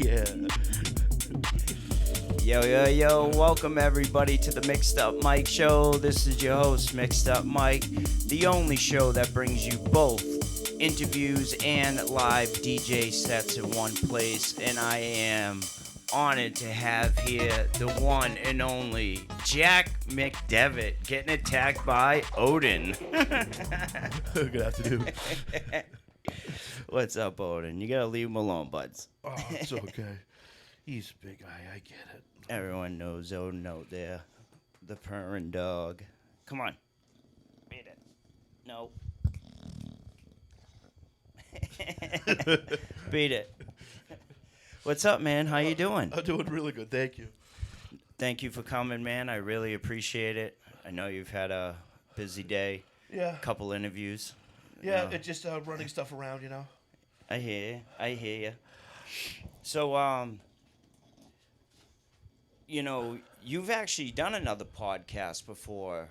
Yeah. Yo, welcome everybody to the Mixed-Up-Mike Show. This is your host, Mixed-Up-Mike, the only show that brings you both interviews and live DJ sets in one place. And I am honored to have here the one and only Jack McDevitt getting attacked by Odin. Good afternoon. What's up, Odin? You gotta leave him alone, buds. Oh, it's okay. He's a big guy. I get it. Everyone knows Odin out there. The purring dog. Come on. Beat it. No. Beat it. What's up, man? How you doing? I'm doing really good. Thank you. Thank you for coming, man. I really appreciate it. I know you've had a busy day. Yeah. Couple interviews. Yeah, it's just running stuff around, you know. I hear you. So, you've actually done another podcast before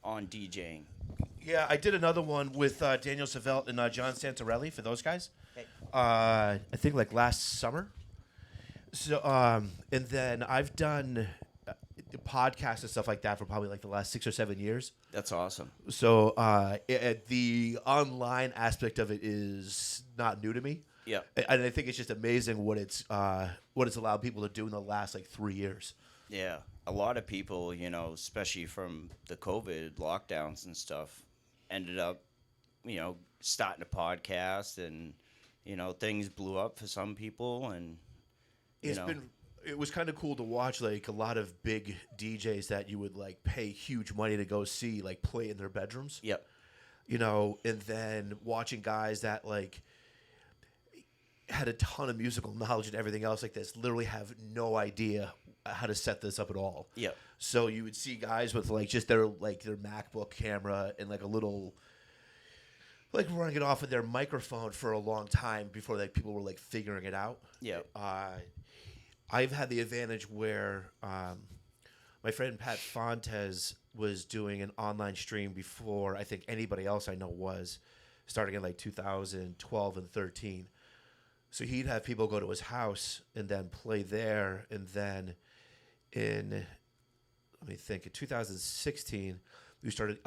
on DJing. Yeah, I did another one with Daniel Savelt and John Santarelli for those guys. Hey. I think like last summer. So, and then I've done podcasts and stuff like that for probably like the last 6 or 7 years. That's awesome. So the online aspect of it is not new to me. Yeah. And I think it's just amazing what it's allowed people to do in the last like 3 years. Yeah. A lot of people, especially from the COVID lockdowns and stuff, ended up, starting a podcast and, things blew up for some people and, It was kind of cool to watch like a lot of big DJs that you would like pay huge money to go see like play in their bedrooms. Yep. And then watching guys that like had a ton of musical knowledge and everything else like this literally have no idea how to set this up at all. Yep. So you would see guys with like just their MacBook camera and like a little like running it off of their microphone for a long time before like people were like figuring it out. Yeah. I've had the advantage where my friend Pat Fontes was doing an online stream before I think anybody else I know was, starting in like 2012 and 13. So he'd have people go to his house and then play there. And then in 2016, we started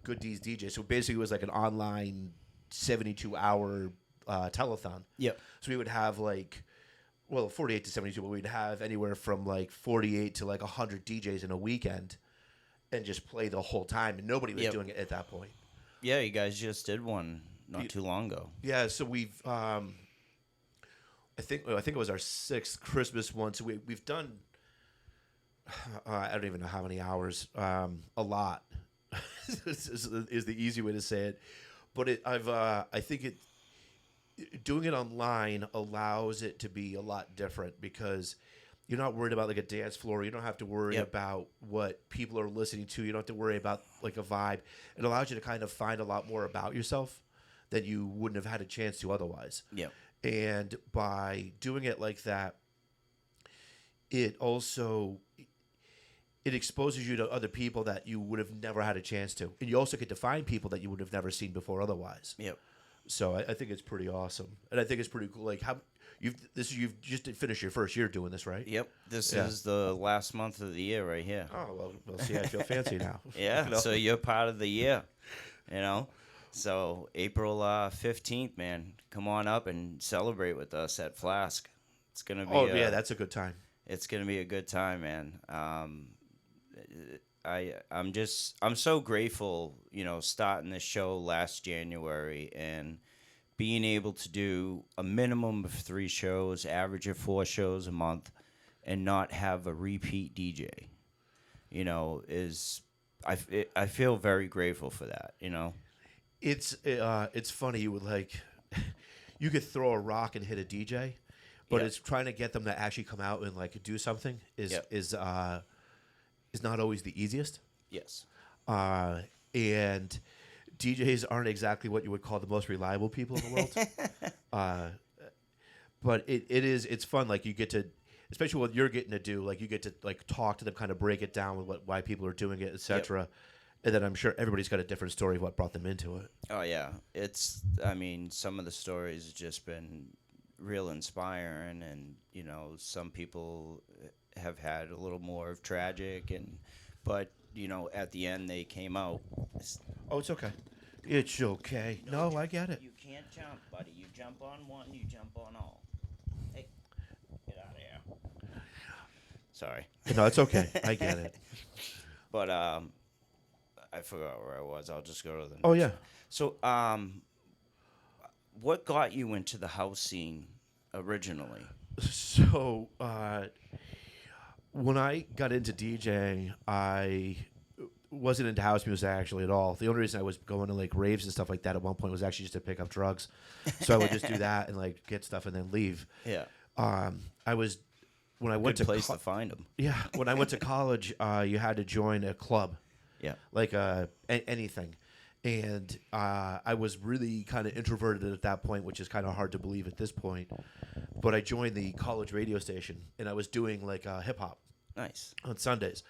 Good D's DJ. So basically it was like an online 72-hour telethon. Yep. So we would have 48 to 72, but we'd have anywhere from like 48 to like 100 DJs in a weekend and just play the whole time. And nobody was doing it at that point. Yeah, you guys just did one not too long ago. Yeah, so we've, I think it was our 6th Christmas one. So we've done, I don't even know how many hours, a lot is the easy way to say it. But I think doing it online allows it to be a lot different because you're not worried about like a dance floor. You don't have to worry about what people are listening to. You don't have to worry about like a vibe. It allows you to kind of find a lot more about yourself that you wouldn't have had a chance to otherwise. Yeah. And by doing it like that, it exposes you to other people that you would have never had a chance to. And you also get to find people that you would have never seen before otherwise. Yep. So I think it's pretty awesome, and I think it's pretty cool. Like you've just finished your first year doing this, right? Yep. This is the last month of the year right here. Oh well, see, I feel fancy now. Yeah. So you're part of the year, So April 15th, man, come on up and celebrate with us at Flask. It's gonna be. That's a good time. It's gonna be a good time, man. I'm so grateful, starting this show last January and being able to do a minimum of 3 shows, average of 4 shows a month, and not have a repeat DJ. I feel very grateful for that. It's funny. You would you could throw a rock and hit a DJ, but it's trying to get them to actually come out and like do something is not always the easiest. Yes. And DJs aren't exactly what you would call the most reliable people in the world. But it's fun. Like you get to, especially what you're getting to do, like you get to like talk to them, kind of break it down with why people are doing it, etc. And then I'm sure everybody's got a different story of what brought them into it. Oh yeah, some of the stories have just been real inspiring, and some people have had a little more of tragic, but at the end they came out. Oh, it's okay. It's okay. No, I get it. You can't jump, buddy. You jump on one, you jump on all. Hey, get out of here. Sorry. No, it's okay. I get it. But I forgot where I was. I'll just go to the next. Oh, yeah. So, what got you into the house scene originally? So, when I got into DJing, I wasn't into house music actually at all. The only reason I was going to like raves and stuff like that at one point was actually just to pick up drugs. So I would just do that and like get stuff and then leave. Yeah. I was when I went Good to place to find them. Yeah, when I went to college, you had to join a club. Yeah. Like anything. And I was really kind of introverted at that point, which is kind of hard to believe at this point. But I joined the college radio station, and I was doing like hip hop. Nice. On Sundays.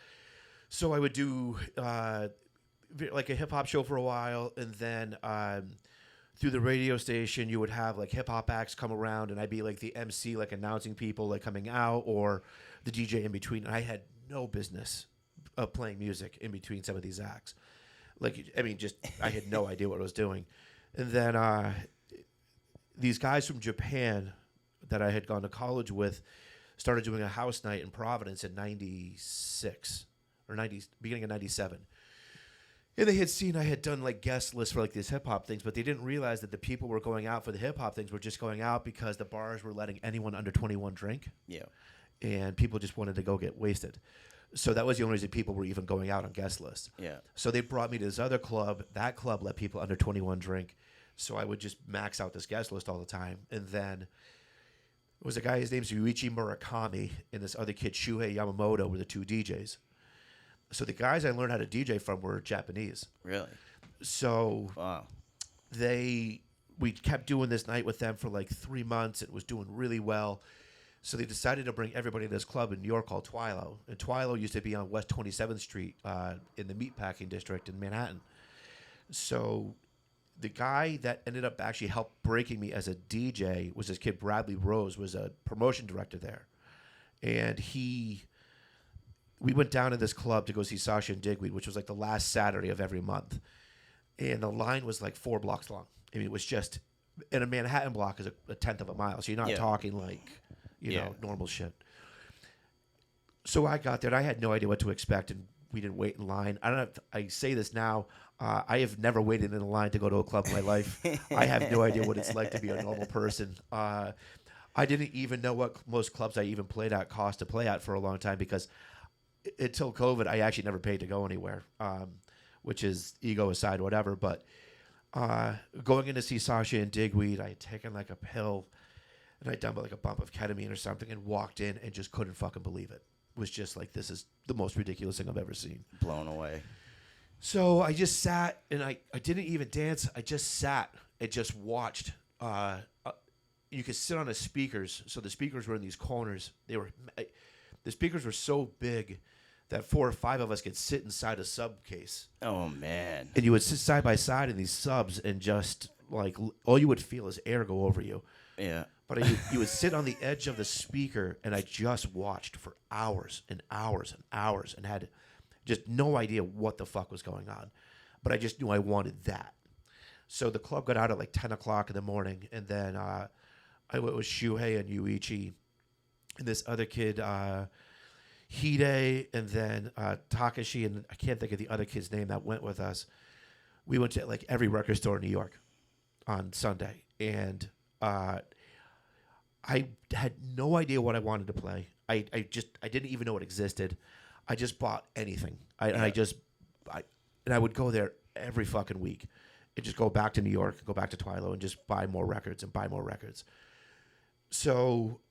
So I would do like a hip hop show for a while, and then through the radio station, you would have like hip hop acts come around, and I'd be like the MC, like announcing people like coming out, or the DJ in between. And I had no business of playing music in between some of these acts. Like, I mean, just I had no idea what I was doing. And then these guys from Japan that I had gone to college with started doing a house night in Providence in '96 or beginning of '97. And they had seen I had done like guest lists for like these hip hop things, but they didn't realize that the people were going out for the hip hop things were just going out because the bars were letting anyone under 21 drink. Yeah. And people just wanted to go get wasted. So that was the only reason people were even going out on guest lists. Yeah. So they brought me to this other club. That club let people under 21 drink. So I would just max out this guest list all the time. And then it was a guy, his name's Yuichi Murakami, and this other kid, Shuhei Yamamoto, were the two DJs. So the guys I learned how to DJ from were Japanese. Really? So wow. We kept doing this night with them for like 3 months. It was doing really well. So they decided to bring everybody to this club in New York called Twilo. And Twilo used to be on West 27th Street in the meatpacking district in Manhattan. So the guy that ended up actually helped breaking me as a DJ was this kid, Bradley Rose, was a promotion director there. And we went down to this club to go see Sasha and Digweed, which was like the last Saturday of every month. And the line was like 4 blocks long. I mean, it was just, and a Manhattan block is a tenth of a mile. So you're not talking like, you know, normal shit. So I got there, and I had no idea what to expect, and we didn't wait in line. I don't know if I say this now. I have never waited in a line to go to a club in my life. I have no idea what it's like to be a normal person. I didn't even know what most clubs I even played at cost to play at for a long time because until COVID, I actually never paid to go anywhere, which is ego aside, whatever. But going in to see Sasha and Digweed, I had taken like a pill, and I'd done like a bump of ketamine or something, and walked in and just couldn't fucking believe it. It was just like, this is the most ridiculous thing I've ever seen. Blown away. So I just sat, and I didn't even dance. I just sat and just watched. You could sit on the speakers. So the speakers were in these corners. The speakers were so big that 4 or 5 of us could sit inside a sub case. Oh, man. And you would sit side by side in these subs, and just like all you would feel is air go over you. Yeah. But you would sit on the edge of the speaker, and I just watched for hours and hours and hours and had just no idea what the fuck was going on. But I just knew I wanted that. So the club got out at like 10 o'clock in the morning, and then I went with Shuhei and Yuichi and this other kid, Hide, and then Takashi, and I can't think of the other kid's name that went with us. We went to like every record store in New York on Sunday, and I had no idea what I wanted to play. I didn't even know it existed. I just bought anything. And I would go there every fucking week and just go back to New York, go back to Twilo, and just buy more records and buy more records. So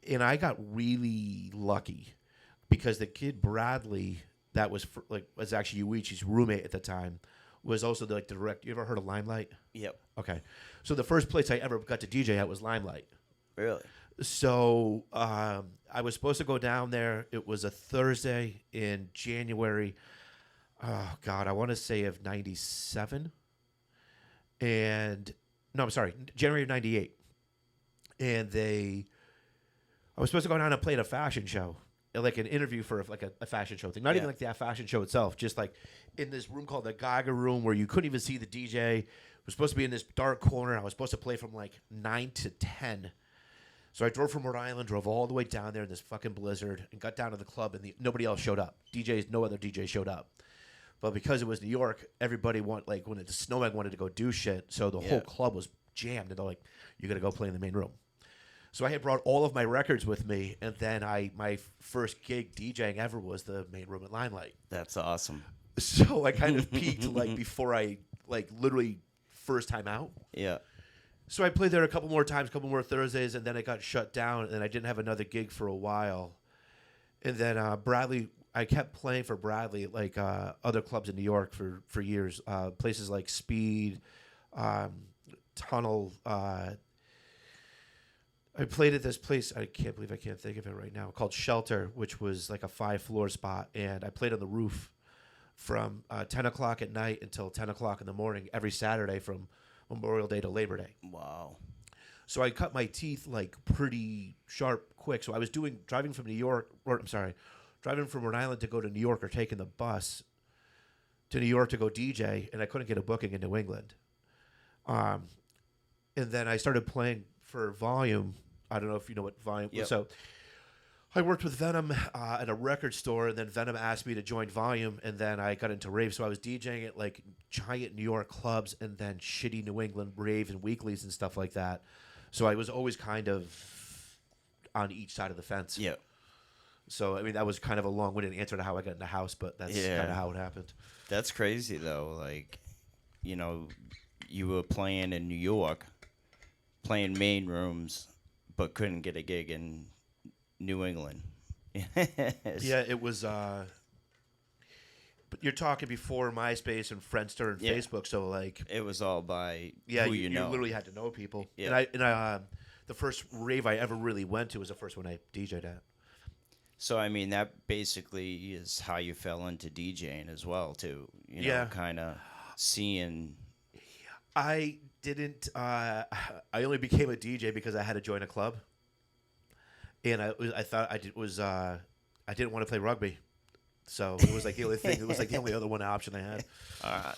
and I got really lucky because the kid Bradley that was actually Yuichi's roommate at the time was also the director. You ever heard of Limelight? Yep. Okay. So the first place I ever got to DJ at was Limelight. Really? So I was supposed to go down there. It was a Thursday in January. Oh, God, I want to say of 97. No, I'm sorry, January of 98. and I was supposed to go down and play at a fashion show, like an interview for like a fashion show thing. Not even like the fashion show itself, just like in this room called the Geiger Room where you couldn't even see the DJ. It was supposed to be in this dark corner. I was supposed to play from like 9 to 10. So I drove from Rhode Island, drove all the way down there in this fucking blizzard, and got down to the club, and nobody else showed up. No other DJ showed up. But because it was New York, everybody when the Snowman wanted to go do shit, so the whole club was jammed, and they're like, "You got to go play in the main room." So I had brought all of my records with me, and then my first gig DJing ever was the main room at Limelight. That's awesome. So I kind of peaked like before I like literally first time out. Yeah. So I played there a couple more times, a couple more Thursdays, and then it got shut down, and I didn't have another gig for a while. And then Bradley, I kept playing for Bradley, like other clubs in New York for years, places like Speed, Tunnel. I played at this place, I can't believe I can't think of it right now, called Shelter, which was like a 5-floor spot, and I played on the roof from 10 o'clock at night until 10 o'clock in the morning every Saturday from Memorial Day to Labor Day. Wow. So I cut my teeth like pretty sharp quick. So I was driving from Rhode Island to go to New York or taking the bus to New York to go DJ, and I couldn't get a booking in New England. And then I started playing for Volume. I don't know if you know what Volume was. So I worked with Venom at a record store, and then Venom asked me to join Volume, and then I got into rave. So I was DJing at like giant New York clubs and then shitty New England rave and weeklies and stuff like that. So I was always kind of on each side of the fence. Yeah. So, I mean, that was kind of a long-winded answer to how I got in the house, but that's kind of how it happened. That's crazy, though. Like, you know, you were playing in New York, playing main rooms, but couldn't get a gig in New England. Yeah, it was. But you're talking before MySpace and Friendster and Facebook, so like it was all by who you know. You literally had to know people. Yeah. And I the first rave I ever really went to was the first one I DJ'd at. So I mean, that basically is how you fell into DJing as well, too. You know, kind of seeing. I didn't. I only became a DJ because I had to join a club. And I didn't want to play rugby, so it was like the only thing. It was like the only other one option I had.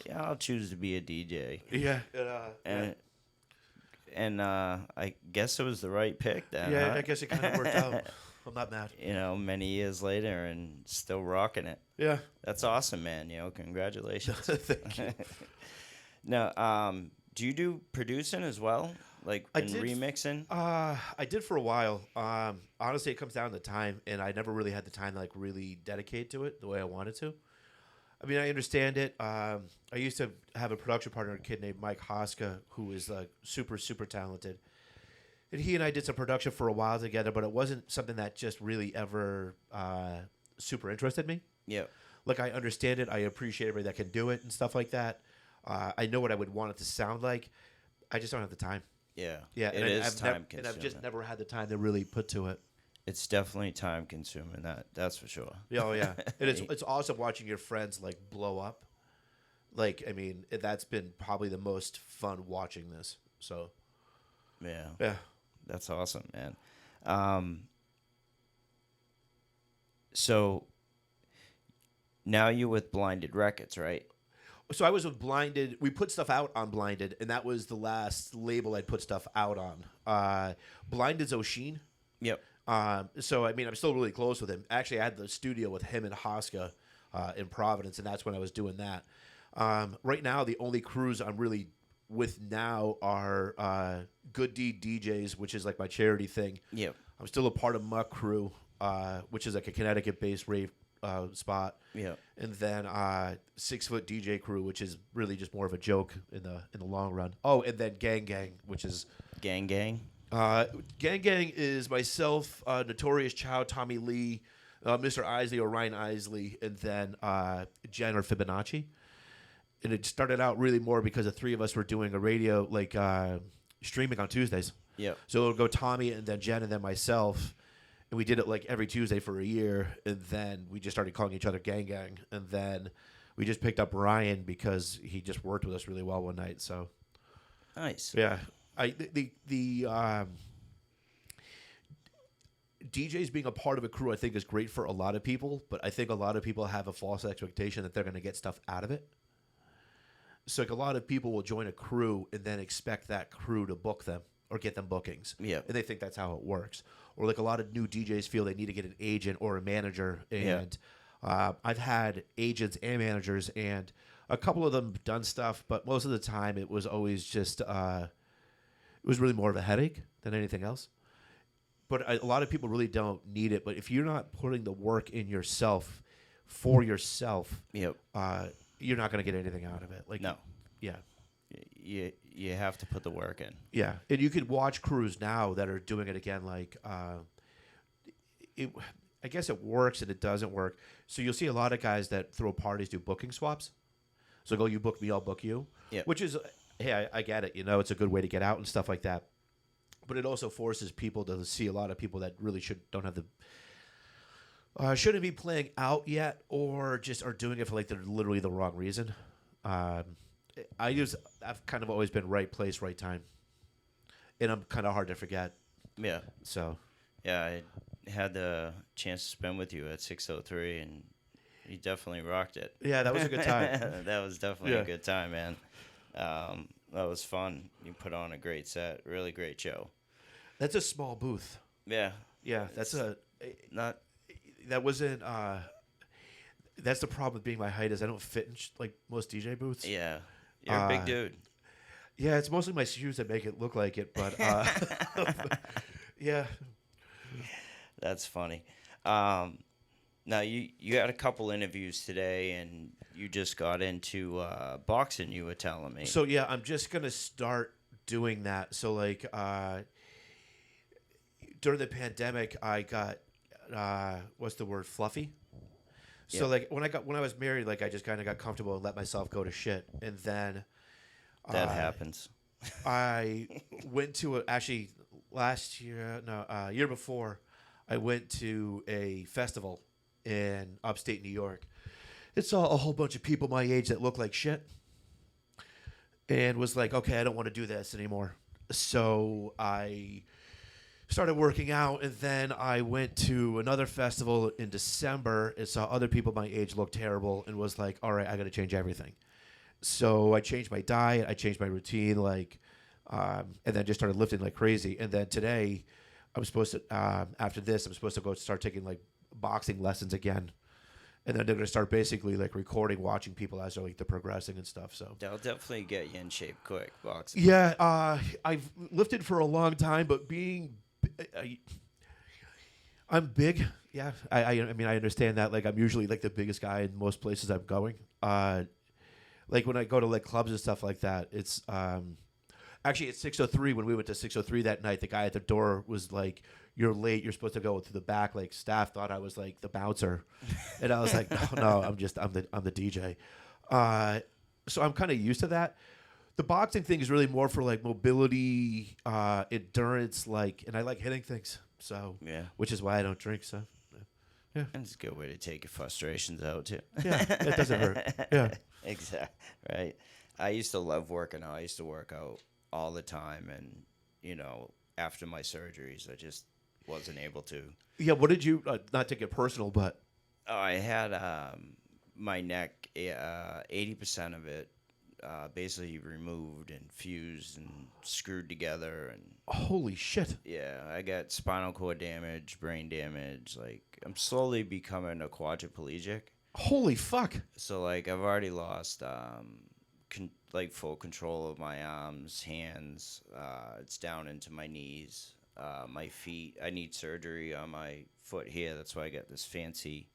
Yeah, I'll choose to be a DJ. Yeah, and I guess it was the right pick then. Yeah, huh? I guess it kind of worked out. I'm not mad. You know, many years later and still rocking it. Yeah, that's awesome, man. You know, congratulations. Thank you. Now, do you do producing as well? Like remixing? I did for a while. Honestly, it comes down to time, and I never really had the time to like really dedicate to it the way I wanted to. I mean, I understand it. I used to have a production partner, a kid named Mike Hoska, who is like super, super talented. And he and I did some production for a while together, but it wasn't something that just really ever super interested me. Yeah. Like, I understand it. I appreciate everybody that can do it and stuff like that. I know what I would want it to sound like. I just don't have the time. Yeah. Yeah, it is time consuming. And I've just never had the time to really put to it. It's definitely time consuming. That's for sure. Oh yeah, it's awesome watching your friends like blow up. Like, I mean, that's been probably the most fun watching this. So. Yeah. That's awesome, man. So now you're with Blinded Records, right? So I was with Blinded. We put stuff out on Blinded, and that was the last label I'd put stuff out on. Blinded's O'Sheen. Yep. So, I mean, I'm still really close with him. Actually, I had the studio with him and Hoska in Providence, and that's when I was doing that. Right now, the only crews I'm really with now are Good Deed DJs, which is like my charity thing. Yep. I'm still a part of Muck Crew, which is like a Connecticut-based rave spot. Yeah. And then 6 Foot DJ Crew, which is really just more of a joke in the long run. Oh, and then Gang Gang, which is Gang Gang. Gang Gang is myself, Notorious Chow, Tommy Lee, Mr. Isley or Ryan Isley, and then Jen or Fibonacci. And it started out really more because the three of us were doing a radio like streaming on Tuesdays. Yeah. So it would go Tommy and then Jen and then myself. And we did it like every Tuesday for a year, and then we just started calling each other Gang Gang, and then we just picked up Ryan because he just worked with us really well one night. So nice. Yeah, DJs being a part of a crew, I think, is great for a lot of people, but I think a lot of people have a false expectation that they're going to get stuff out of it. So like a lot of people will join a crew and then expect that crew to book them or get them bookings. Yeah. And they think that's how it works. Or like a lot of new DJs feel they need to get an agent or a manager. And I've had agents and managers, and a couple of them done stuff, but most of the time it was always just, it was really more of a headache than anything else. But a lot of people really don't need it. But if you're not putting the work in yourself for yourself, Yep. You're not going to get anything out of it. Like, No. Yeah. You have to put the work in. Yeah. And you could watch crews now that are doing it again. Like, I guess it works and it doesn't work. So you'll see a lot of guys that throw parties do booking swaps. So go, you book me, I'll book you. Yeah. Which is, hey, I get it. You know, it's a good way to get out and stuff like that. But it also forces people to see a lot of people that really don't have the shouldn't be playing out yet, or just are doing it for like they're literally the wrong reason. I've kind of always been right place, right time, and I'm kind of hard to forget. Yeah. So. Yeah, I had the chance to spend with you at 603, and you definitely rocked it. Yeah, that was a good time. That was definitely a good time, man. That was fun. You put on a great set, really great show. That's a small booth. Yeah. Yeah, that's not. That wasn't. That's the problem with being my height is I don't fit in like most DJ booths. Yeah, you're a big dude. Yeah, it's mostly my shoes that make it look like it, but yeah. That's funny. Now you had a couple interviews today, and you just got into boxing. You were telling me. So yeah, I'm just gonna start doing that. So like during the pandemic, I got what's the word, fluffy. So like when I was married, like I just kind of got comfortable and let myself go to shit, and then that happens. I went to year before, I went to a festival in upstate New York. It saw a whole bunch of people my age that looked like shit, and was like, okay, I don't want to do this anymore. So I started working out, and then I went to another festival in December and saw other people my age look terrible, and was like, all right, I got to change everything. So I changed my diet, I changed my routine, and then just started lifting like crazy. And then today, I'm supposed to, after this, I'm supposed to go start taking like boxing lessons again. And then they're going to start basically like recording, watching people as they're progressing and stuff. So they'll definitely get you in shape quick, boxing. Yeah, I've lifted for a long time, but I'm big. Yeah, I mean, I understand that. Like, I'm usually like the biggest guy in most places I'm going. Like when I go to like clubs and stuff like that, it's actually at 603 when we went to 603 that night, the guy at the door was like, "You're late. You're supposed to go to the back." Like staff thought I was like the bouncer, and I was like, "No, I'm the DJ." So I'm kind of used to that. The boxing thing is really more for like mobility, endurance, and I like hitting things. So yeah, which is why I don't drink. So yeah, and it's a good way to take your frustrations out too. Yeah, it doesn't hurt. Yeah, exactly. Right. I used to love working out. I used to work out all the time, and after my surgeries, I just wasn't able to. Yeah. What did you? Not to get personal, but I had my neck. 80% of it basically removed and fused and screwed together, and holy shit. Yeah, I got spinal cord damage, brain damage. Like, I'm slowly becoming a quadriplegic. Holy fuck. So like I've already lost full control of my arms, hands. It's down into my knees, my feet. I need surgery on my foot here. That's why I got this fancy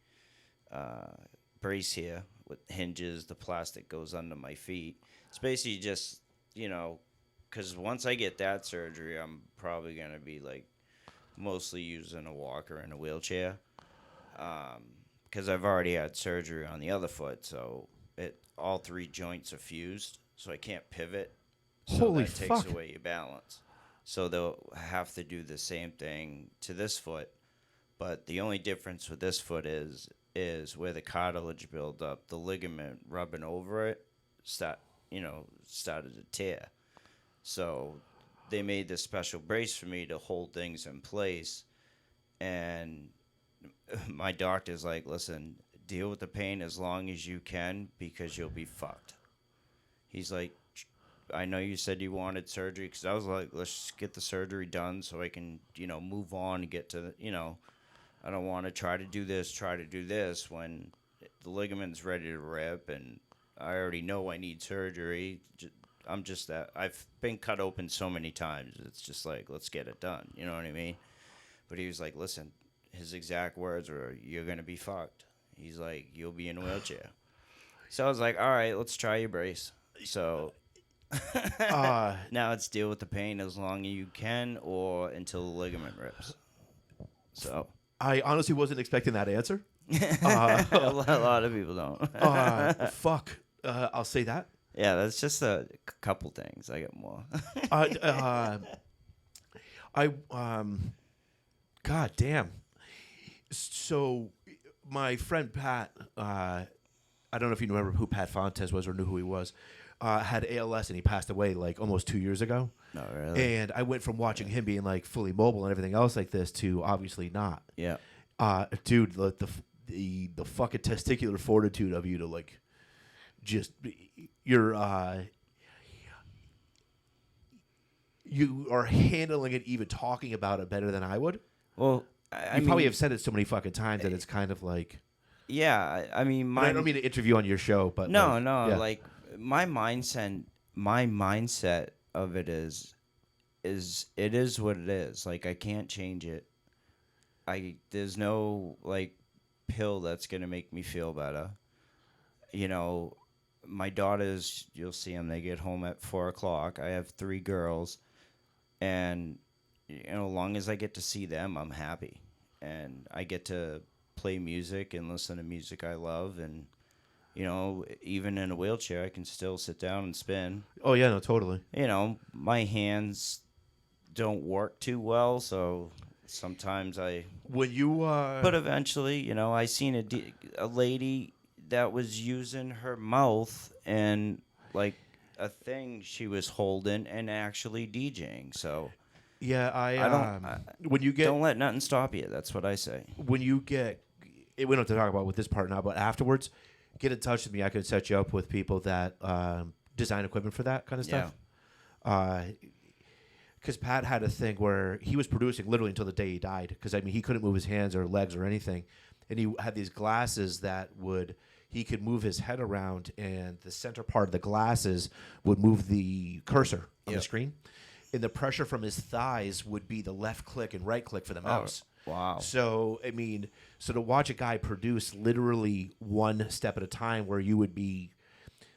brace here with hinges. The plastic goes under my feet. It's basically just, because once I get that surgery, I'm probably going to be like mostly using a walker and a wheelchair. Because I've already had surgery on the other foot, so all three joints are fused, so I can't pivot. So Holy that fuck. takes away your balance. So they'll have to do the same thing to this foot, but the only difference with this foot is where the cartilage build up, the ligament rubbing over it started to tear. So they made this special brace for me to hold things in place, And my doctor's like, listen, deal with the pain as long as you can because you'll be fucked. He's like, I know you said you wanted surgery, because I was like, let's just get the surgery done so I can, move on and get to, I don't want to try to do this when the ligament's ready to rip and I already know I need surgery. I'm just that. I've been cut open so many times. It's just like, let's get it done. You know what I mean? But he was like, listen, his exact words were, you're going to be fucked. He's like, you'll be in a wheelchair. So I was like, all right, let's try your brace. So now it's deal with the pain as long as you can or until the ligament rips. So I honestly wasn't expecting that answer. A lot of people don't. Fuck. I'll say that. Yeah, that's just a couple things. I got more. God damn. So my friend Pat, I don't know if you remember who Pat Fontes was or knew who he was, had ALS and he passed away like almost 2 years ago. No, really? And I went from watching him being like fully mobile and everything else like this to obviously not. Yeah. Dude, the fucking testicular fortitude of you to like just you are handling it, even talking about it better than I would. Well, I mean, probably have said it so many fucking times that it's kind of like. Yeah, I mean, I don't mean to interview on your show, but no, yeah. like my mindset of it is it is what it is. Like I can't change it. There's no like pill that's gonna make me feel better. My daughters, you'll see them. They get home at 4:00. I have 3 girls, and as long as I get to see them, I'm happy, and I get to play music and listen to music I love, and even in a wheelchair, I can still sit down and spin. Oh yeah, no, totally. My hands don't work too well, so sometimes when you but eventually, I seen a lady that was using her mouth and like a thing she was holding and actually DJing. So yeah, when you get, don't let nothing stop you. That's what I say. When you get, we don't have to talk about with this part now, but afterwards, get in touch with me. I could set you up with people that design equipment for that kind of stuff. Because Pat had a thing where he was producing literally until the day he died. Because I mean, he couldn't move his hands or legs or anything, and he had these glasses that he could move his head around, and the center part of the glasses would move the cursor on the screen, and the pressure from his thighs would be the left click and right click for the mouse. Oh, wow. So I mean, to watch a guy produce literally one step at a time, where you would be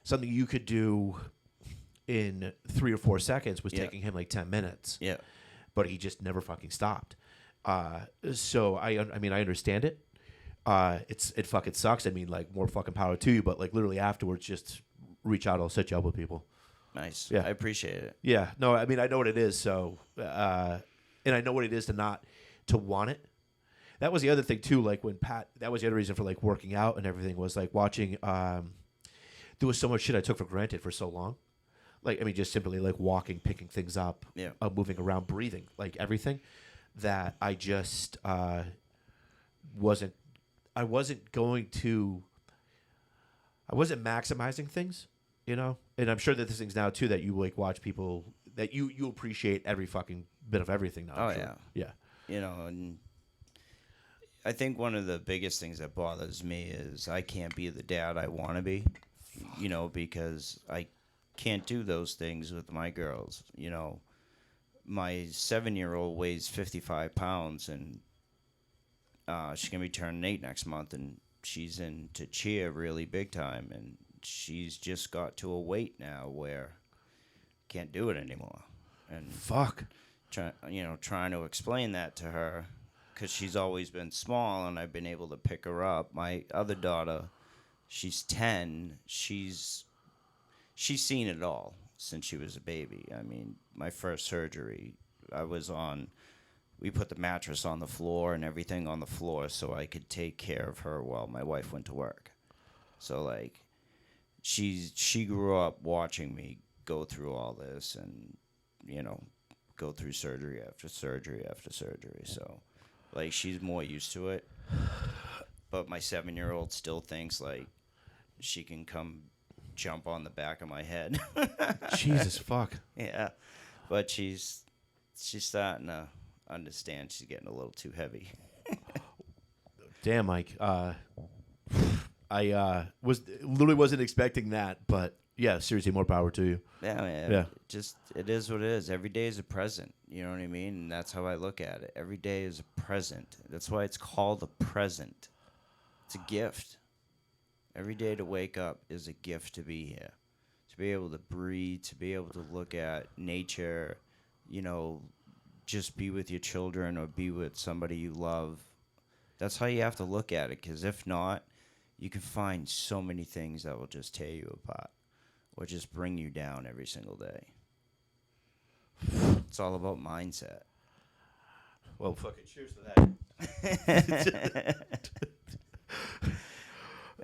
something you could do in 3 or 4 seconds was taking him like 10 minutes. Yeah. But he just never fucking stopped. So I mean, I understand it. It fucking sucks. I mean, like, more fucking power to you, but like literally afterwards, just reach out. I'll set you up with people. Nice. Yeah. I appreciate it. Yeah. No, I mean, I know what it is. So, and I know what it is to want it. That was the other thing too. Like that was the other reason for like working out and everything, was like watching, there was so much shit I took for granted for so long. Like, I mean, just simply like walking, picking things up, moving around, breathing, like everything, that I just wasn't maximizing things, And I'm sure that there's things now too that you like watch people that you appreciate every fucking bit of everything now. Oh, sure. yeah. And I think one of the biggest things that bothers me is I can't be the dad I want to be, because I can't do those things with my girls. My 7-year-old weighs 55 pounds, and she's going to be turning 8 next month, and she's into cheer really big time, and she's just got to a weight now where can't do it anymore. And fuck. Trying to explain that to her, because she's always been small, and I've been able to pick her up. My other daughter, she's 10. She's seen it all since she was a baby. I mean, my first surgery, we put the mattress on the floor and everything on the floor so I could take care of her while my wife went to work. So, like, she grew up watching me go through all this and, go through surgery after surgery after surgery. So Like, she's more used to it. But my 7-year-old still thinks, like, she can come jump on the back of my head. Jesus fuck. Yeah. But she's starting to understand she's getting a little too heavy. Damn, Mike. I literally wasn't expecting that, but yeah, seriously, more power to you. Yeah, man. Yeah. It is what it is. Every day is a present. You know what I mean? And that's how I look at it. Every day is a present. That's why it's called a present. It's a gift. Every day to wake up is a gift to be here. To be able to breathe, to be able to look at nature, you know, just be with your children or be with somebody you love. That's how you have to look at it, because if not, you can find so many things that will just tear you apart or just bring you down every single day. It's all about mindset. Well, fucking cheers to that.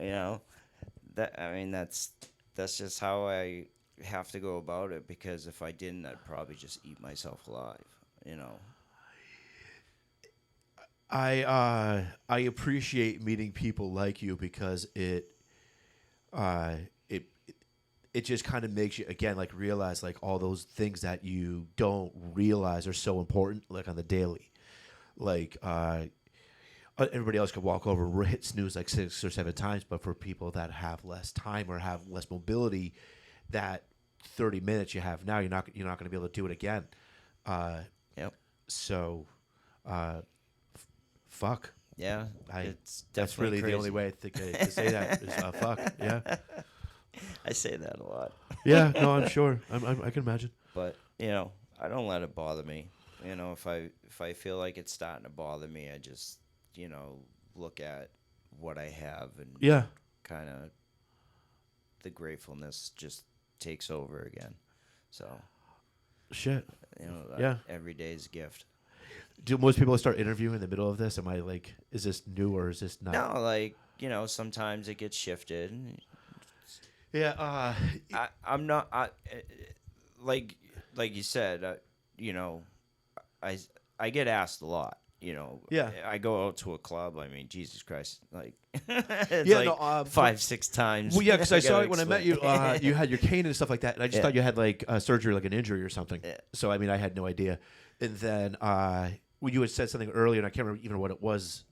You know, that's just how I have to go about it, because if I didn't, I'd probably just eat myself alive, you know. I appreciate meeting people like you, because it just kind of makes you, again, like, realize, like, all those things that you don't realize are so important, like, on the daily. Like, everybody else could walk over and hit snooze like 6 or 7 times, but for people that have less time or have less mobility, that 30 minutes you have now, you're not going to be able to do it again. Yep. So, fuck. Yeah, That's really crazy. the only way I think to say that is fuck. Yeah. I say that a lot. Yeah. No, I'm sure. I can imagine. But, you know, I don't let it bother me. You know, if I feel like it's starting to bother me, I just, you know, look at what I have, and Yeah. kind of the gratefulness just takes over again. So, Shit. you know, Yeah. every day's a gift. Do most people start interviewing in the middle of this? Am I like, is this new or is this not? No, like, you know, sometimes it gets shifted. Yeah. I'm not. Like you said, you know, I get asked a lot. You know, Yeah. I go out to a club. I mean, Jesus Christ, like, it's Yeah, like no, 5-6 times. Well, yeah, because I saw gotta it when I met you. You had your cane and stuff like that, and I just thought you had like surgery, like an injury or something. Yeah. So I mean, I had no idea. And then well, you had said something earlier, and I can't remember even what it was.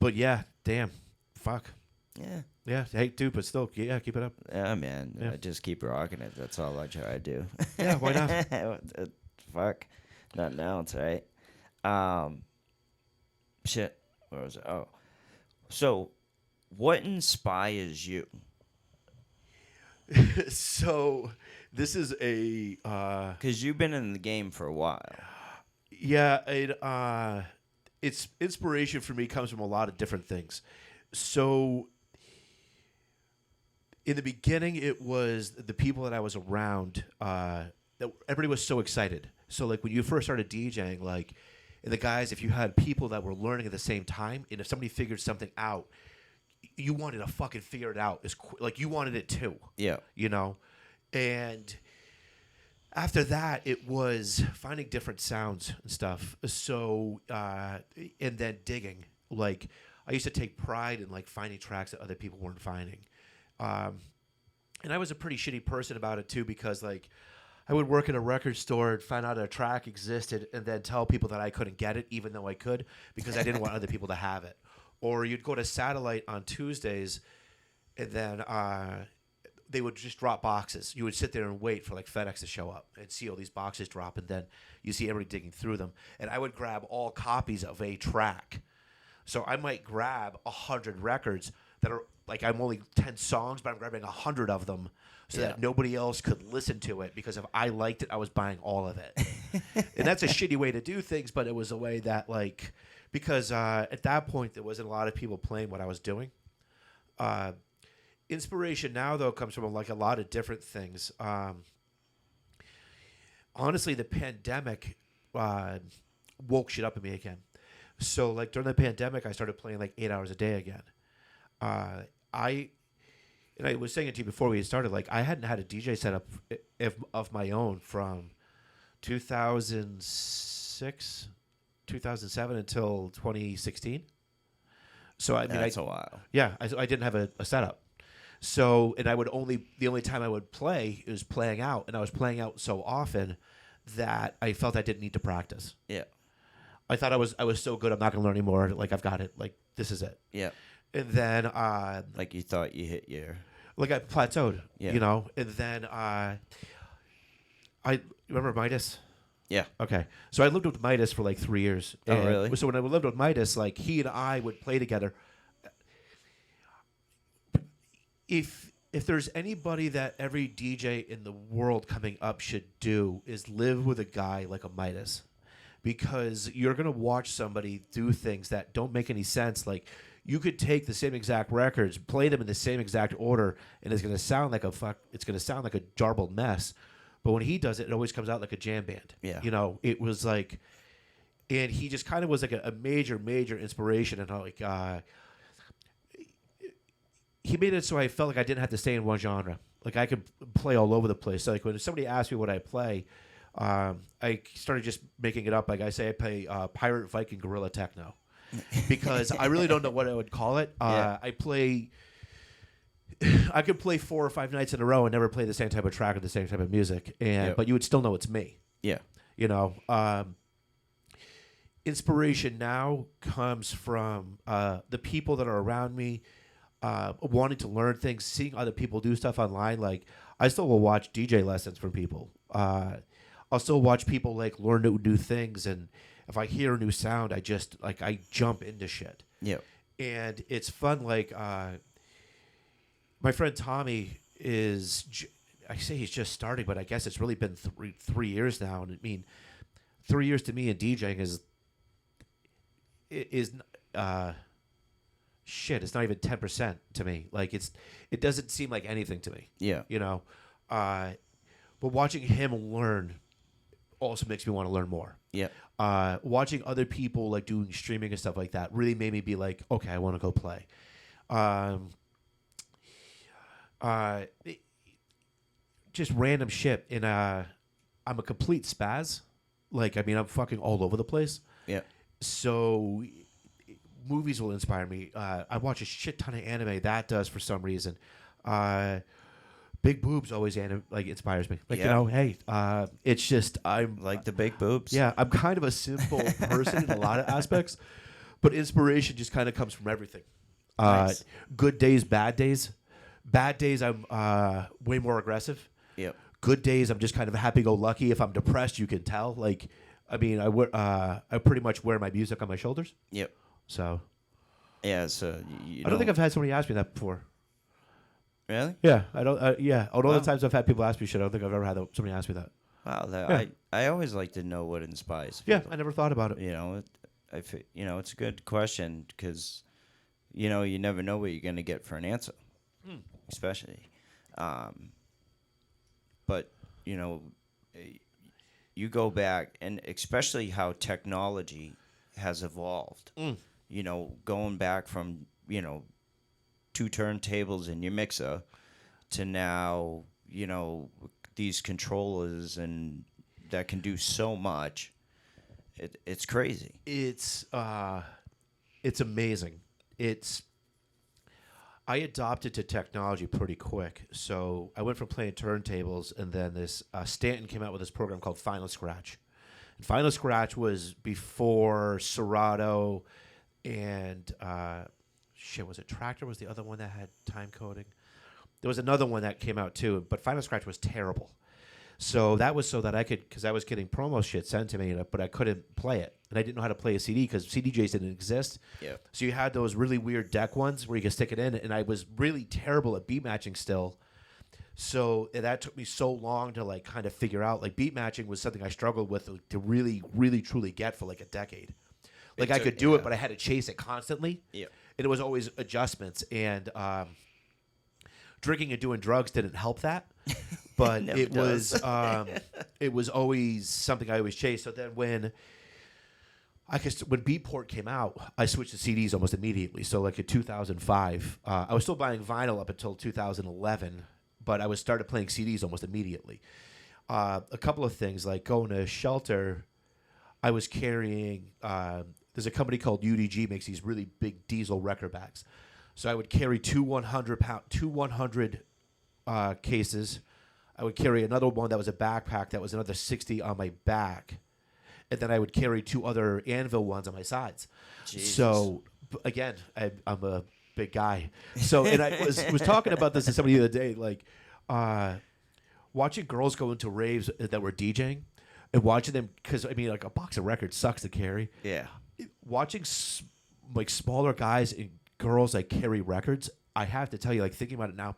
But yeah, damn, fuck. Yeah. Yeah, hey, dude, but still, yeah, keep it up. Yeah, man. Yeah. I just keep rocking it. That's all I try to do. Yeah, why not? Fuck. Nothing else, right? Shit. Where was it? Oh. So, what inspires you? So, this is a Because you've been in the game for a while. yeah, it's inspiration for me comes from a lot of different things. So, in the beginning, it was the people that I was around. That everybody was so excited. So, like, when you first started DJing, like, and the guys, if you had people that were learning at the same time, and if somebody figured something out, you wanted to fucking figure it out. Like, you wanted it too. Yeah. You know? And after that, it was finding different sounds and stuff. So, and then digging. Like, I used to take pride in, like, finding tracks that other people weren't finding. And I was a pretty shitty person about it too, because, like, I would work at a record store and find out a track existed and then tell people that I couldn't get it, even though I could, because I didn't want other people to have it. Or you'd go to Satellite on Tuesdays, and then they would just drop boxes. You would sit there and wait for, like, FedEx to show up and see all these boxes drop, and then you see everybody digging through them. And I would grab all copies of a track. So I might grab 100 records that are, like, I'm only 10 songs, but I'm grabbing 100 of them so that nobody else could listen to it, because if I liked it, I was buying all of it. And that's a shitty way to do things, but it was a way that, like, because at that point, there wasn't a lot of people playing what I was doing. Inspiration now, though, comes from, like, a lot of different things. Honestly, the pandemic woke shit up in me again. So, like, during the pandemic, I started playing, like, 8 hours a day again. And I was saying it to you before we started, like, I hadn't had a DJ setup of my own from 2006 2007 until 2016. So I mean, That's a while. yeah, I didn't have a setup. So, and the only time I would play is playing out, and I was playing out so often that I felt I didn't need to practice. Yeah. I thought I was so good, I'm not going to learn anymore. Like, I've got it. Like, this is it. Yeah. And then, Like you thought you hit your. like I plateaued, Yeah. you know. And then, I remember Midas. Yeah. Okay, so I lived with Midas for like 3 years. Oh, And really? So when I lived with Midas, like he and I would play together. If there's anybody that every DJ in the world coming up should do is live with a guy like a Midas, because you're gonna watch somebody do things that don't make any sense. Like you could take the same exact records, play them in the same exact order, and it's gonna sound like it's gonna sound like a jarbled mess. But when he does it, it always comes out like a jam band. Yeah. You know, it was like, and he just kind of was like a major inspiration, and like he made it so I felt like I didn't have to stay in one genre. Like I could play all over the place. So like when somebody asked me what I play, I started just making it up. Like I say, I play pirate, Viking, guerrilla techno, because I really don't know what I would call it. Yeah. I could play 4 or 5 nights in a row and never play the same type of track or the same type of music, but you would still know it's me. Yeah. You know, inspiration now comes from the people that are around me, wanting to learn things, seeing other people do stuff online. Like I still will watch DJ lessons from people. I'll still watch people like learn new things, and if I hear a new sound, I jump into shit. Yeah. And it's fun. Like my friend Tommy I say he's just starting, but I guess it's really been 3 years now. And I mean, 3 years to me in DJing is shit. It's not even 10% to me. Like it doesn't seem like anything to me. Yeah. You know, but watching him learn also makes me want to learn more. Yeah. Watching other people like doing streaming and stuff like that really made me be like, okay, I want to go play. Just random shit. And I'm a complete spaz. Like, I mean, I'm fucking all over the place. Yeah. So movies will inspire me. I watch a shit ton of anime. That does for some reason. Big boobs always inspires me. Like, Yeah. you know, hey, it's just I'm Like the big boobs. yeah, I'm kind of a simple person in a lot of aspects, but inspiration just kind of comes from everything. Nice. Good days, bad days. Bad days, I'm way more aggressive. Yep. Good days, I'm just kind of happy-go-lucky. If I'm depressed, you can tell. Like, I mean, I pretty much wear my music on my shoulders. Yep. So Yeah. So I don't think I've had somebody ask me that before. Really. Yeah, I don't. Yeah, all Wow. the times I've had people ask me shit, I don't think I've ever had somebody ask me that. Wow. Yeah. I always like to know what inspires. Yeah, people. I never thought about it. You know, it's a good question because, you know, you never know what you're going to get for an answer, especially. But, you know, you go back and especially how technology has evolved, you know, going back from, you know, 2 turntables in your mixer to now, you know, these controllers and that can do so much. It's crazy. It's amazing. I adopted to technology pretty quick. So I went from playing turntables, and then this Stanton came out with this program called Final Scratch. And Final Scratch was before Serato and was it Tractor was the other one that had time coding? There was another one that came out too, but Final Scratch was terrible. So that was so that I could, because I was getting promo shit sent to me, but I couldn't play it. And I didn't know how to play a CD because CDJs didn't exist. Yeah. So you had those really weird deck ones where you could stick it in, and I was really terrible at beat matching still. So that took me so long to like kind of figure out. Like beat matching was something I struggled with to really, really, truly get for like a decade. Like I could do it, but I had to chase it constantly. Yeah. And it was always adjustments. And drinking and doing drugs didn't help that. But it was always something I always chased. So then when Beatport came out, I switched to CDs almost immediately. So like in 2005, I was still buying vinyl up until 2011, but I started playing CDs almost immediately. A couple of things like going to Shelter. I was carrying. There's a company called UDG makes these really big diesel record bags, so I would carry two 100 cases. I would carry another one that was a backpack that was another 60 on my back, and then I would carry two other Anvil ones on my sides. Jesus. So again, I'm a big guy. So and I was talking about this to somebody the other day, like watching girls go into raves that were DJing, and watching them because I mean like a box of records sucks to carry. Yeah. Watching like smaller guys and girls like carry records, I have to tell you, like thinking about it now,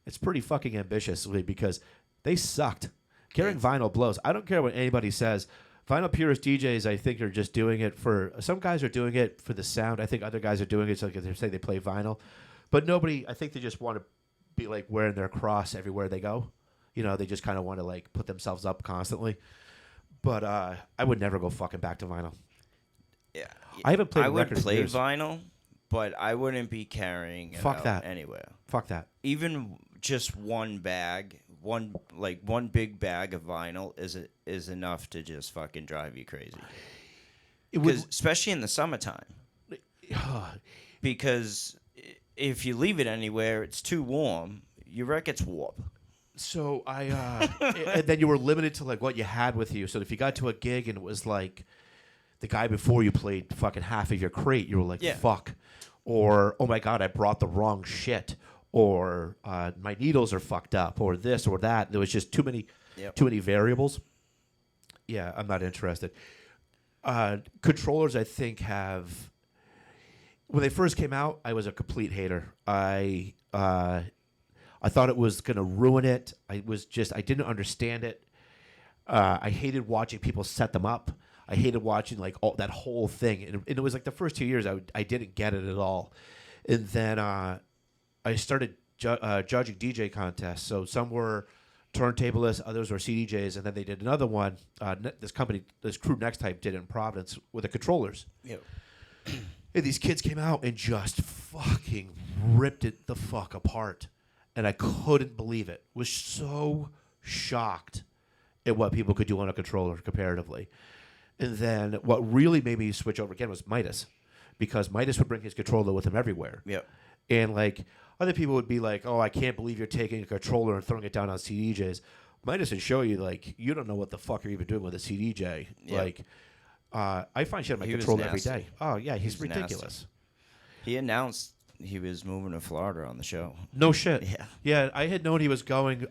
it's pretty fucking ambitious because they sucked. Carrying vinyl blows. I don't care what anybody says. Vinyl purist DJs, I think, are just doing it for. Some guys are doing it for the sound. I think other guys are doing it so they say they play vinyl, but nobody. I think they just want to be like wearing their cross everywhere they go. You know, they just kind of want to like put themselves up constantly. But I would never go fucking back to vinyl. Yeah. I haven't played. I would records in play years. vinyl, but I wouldn't be carrying it Fuck out that. anywhere. Fuck that. Even just one bag, one big bag of vinyl is enough to just fucking drive you crazy. Because especially in the summertime. Because if you leave it anywhere, it's too warm. Your record's warp. So and then you were limited to like what you had with you. So if you got to a gig and it was like the guy before you played fucking half of your crate, you were like, fuck. Or, oh my God, I brought the wrong shit. Or my needles are fucked up. Or this or that. There was just too many variables. Yeah, I'm not interested. Controllers, I think, have... When they first came out, I was a complete hater. I thought it was going to ruin it. I didn't understand it. I hated watching people set them up. I hated watching like that whole thing, and it was like the first 2 years I didn't get it at all, and then I started judging DJ contests. So some were turntablists, others were CDJs, and then they did another one. This crew Next Type did it in Providence with the controllers. Yep. And these kids came out and just fucking ripped it the fuck apart, and I couldn't believe it. Was so shocked at what people could do on a controller comparatively. And then what really made me switch over again was Midas, because Midas would bring his controller with him everywhere. Yep. And like other people would be like, "Oh, I can't believe you're taking a controller and throwing it down on CDJs." Midas would show you like you don't know what the fuck you're even doing with a CDJ. Yep. Like I find shit on my controller every day. Oh yeah, he's ridiculous. Nasty. He announced he was moving to Florida on the show. No shit. Yeah. Yeah, I had known he was going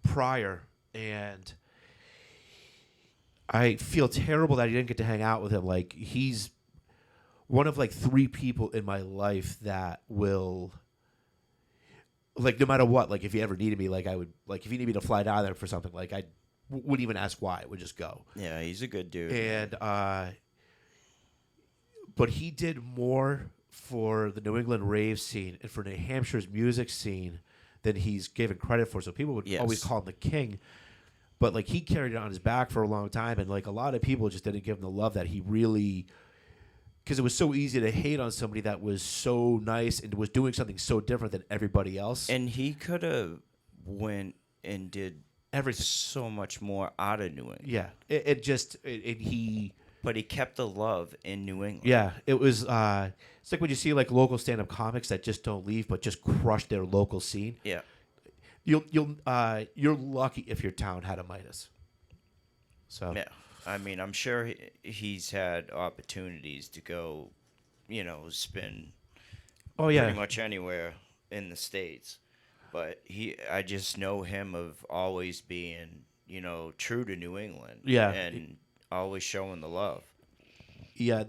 prior, and I feel terrible that he didn't get to hang out with him. Like, he's one of, like, 3 people in my life that will, like, no matter what, like, if he ever needed me, like, I would, like, if he needed me to fly down there for something, like, I wouldn't even ask why. I would just go. Yeah, he's a good dude. And, but he did more for the New England rave scene and for New Hampshire's music scene than he's given credit for. So people would always call him the king. But, like, he carried it on his back for a long time, and, like, a lot of people just didn't give him the love that he really... Because it was so easy to hate on somebody that was so nice and was doing something so different than everybody else. And he could have went and did everything so much more out of New England. Yeah. But he kept the love in New England. Yeah. It was... it's like when you see, like, local stand-up comics that just don't leave but just crush their local scene. Yeah. You're lucky if your town had a Midas. So yeah, I mean, I'm sure he's had opportunities to go, spin. Oh yeah, pretty much anywhere in the States, but I just know him of always being, true to New England. Yeah, and always showing the love. Yeah,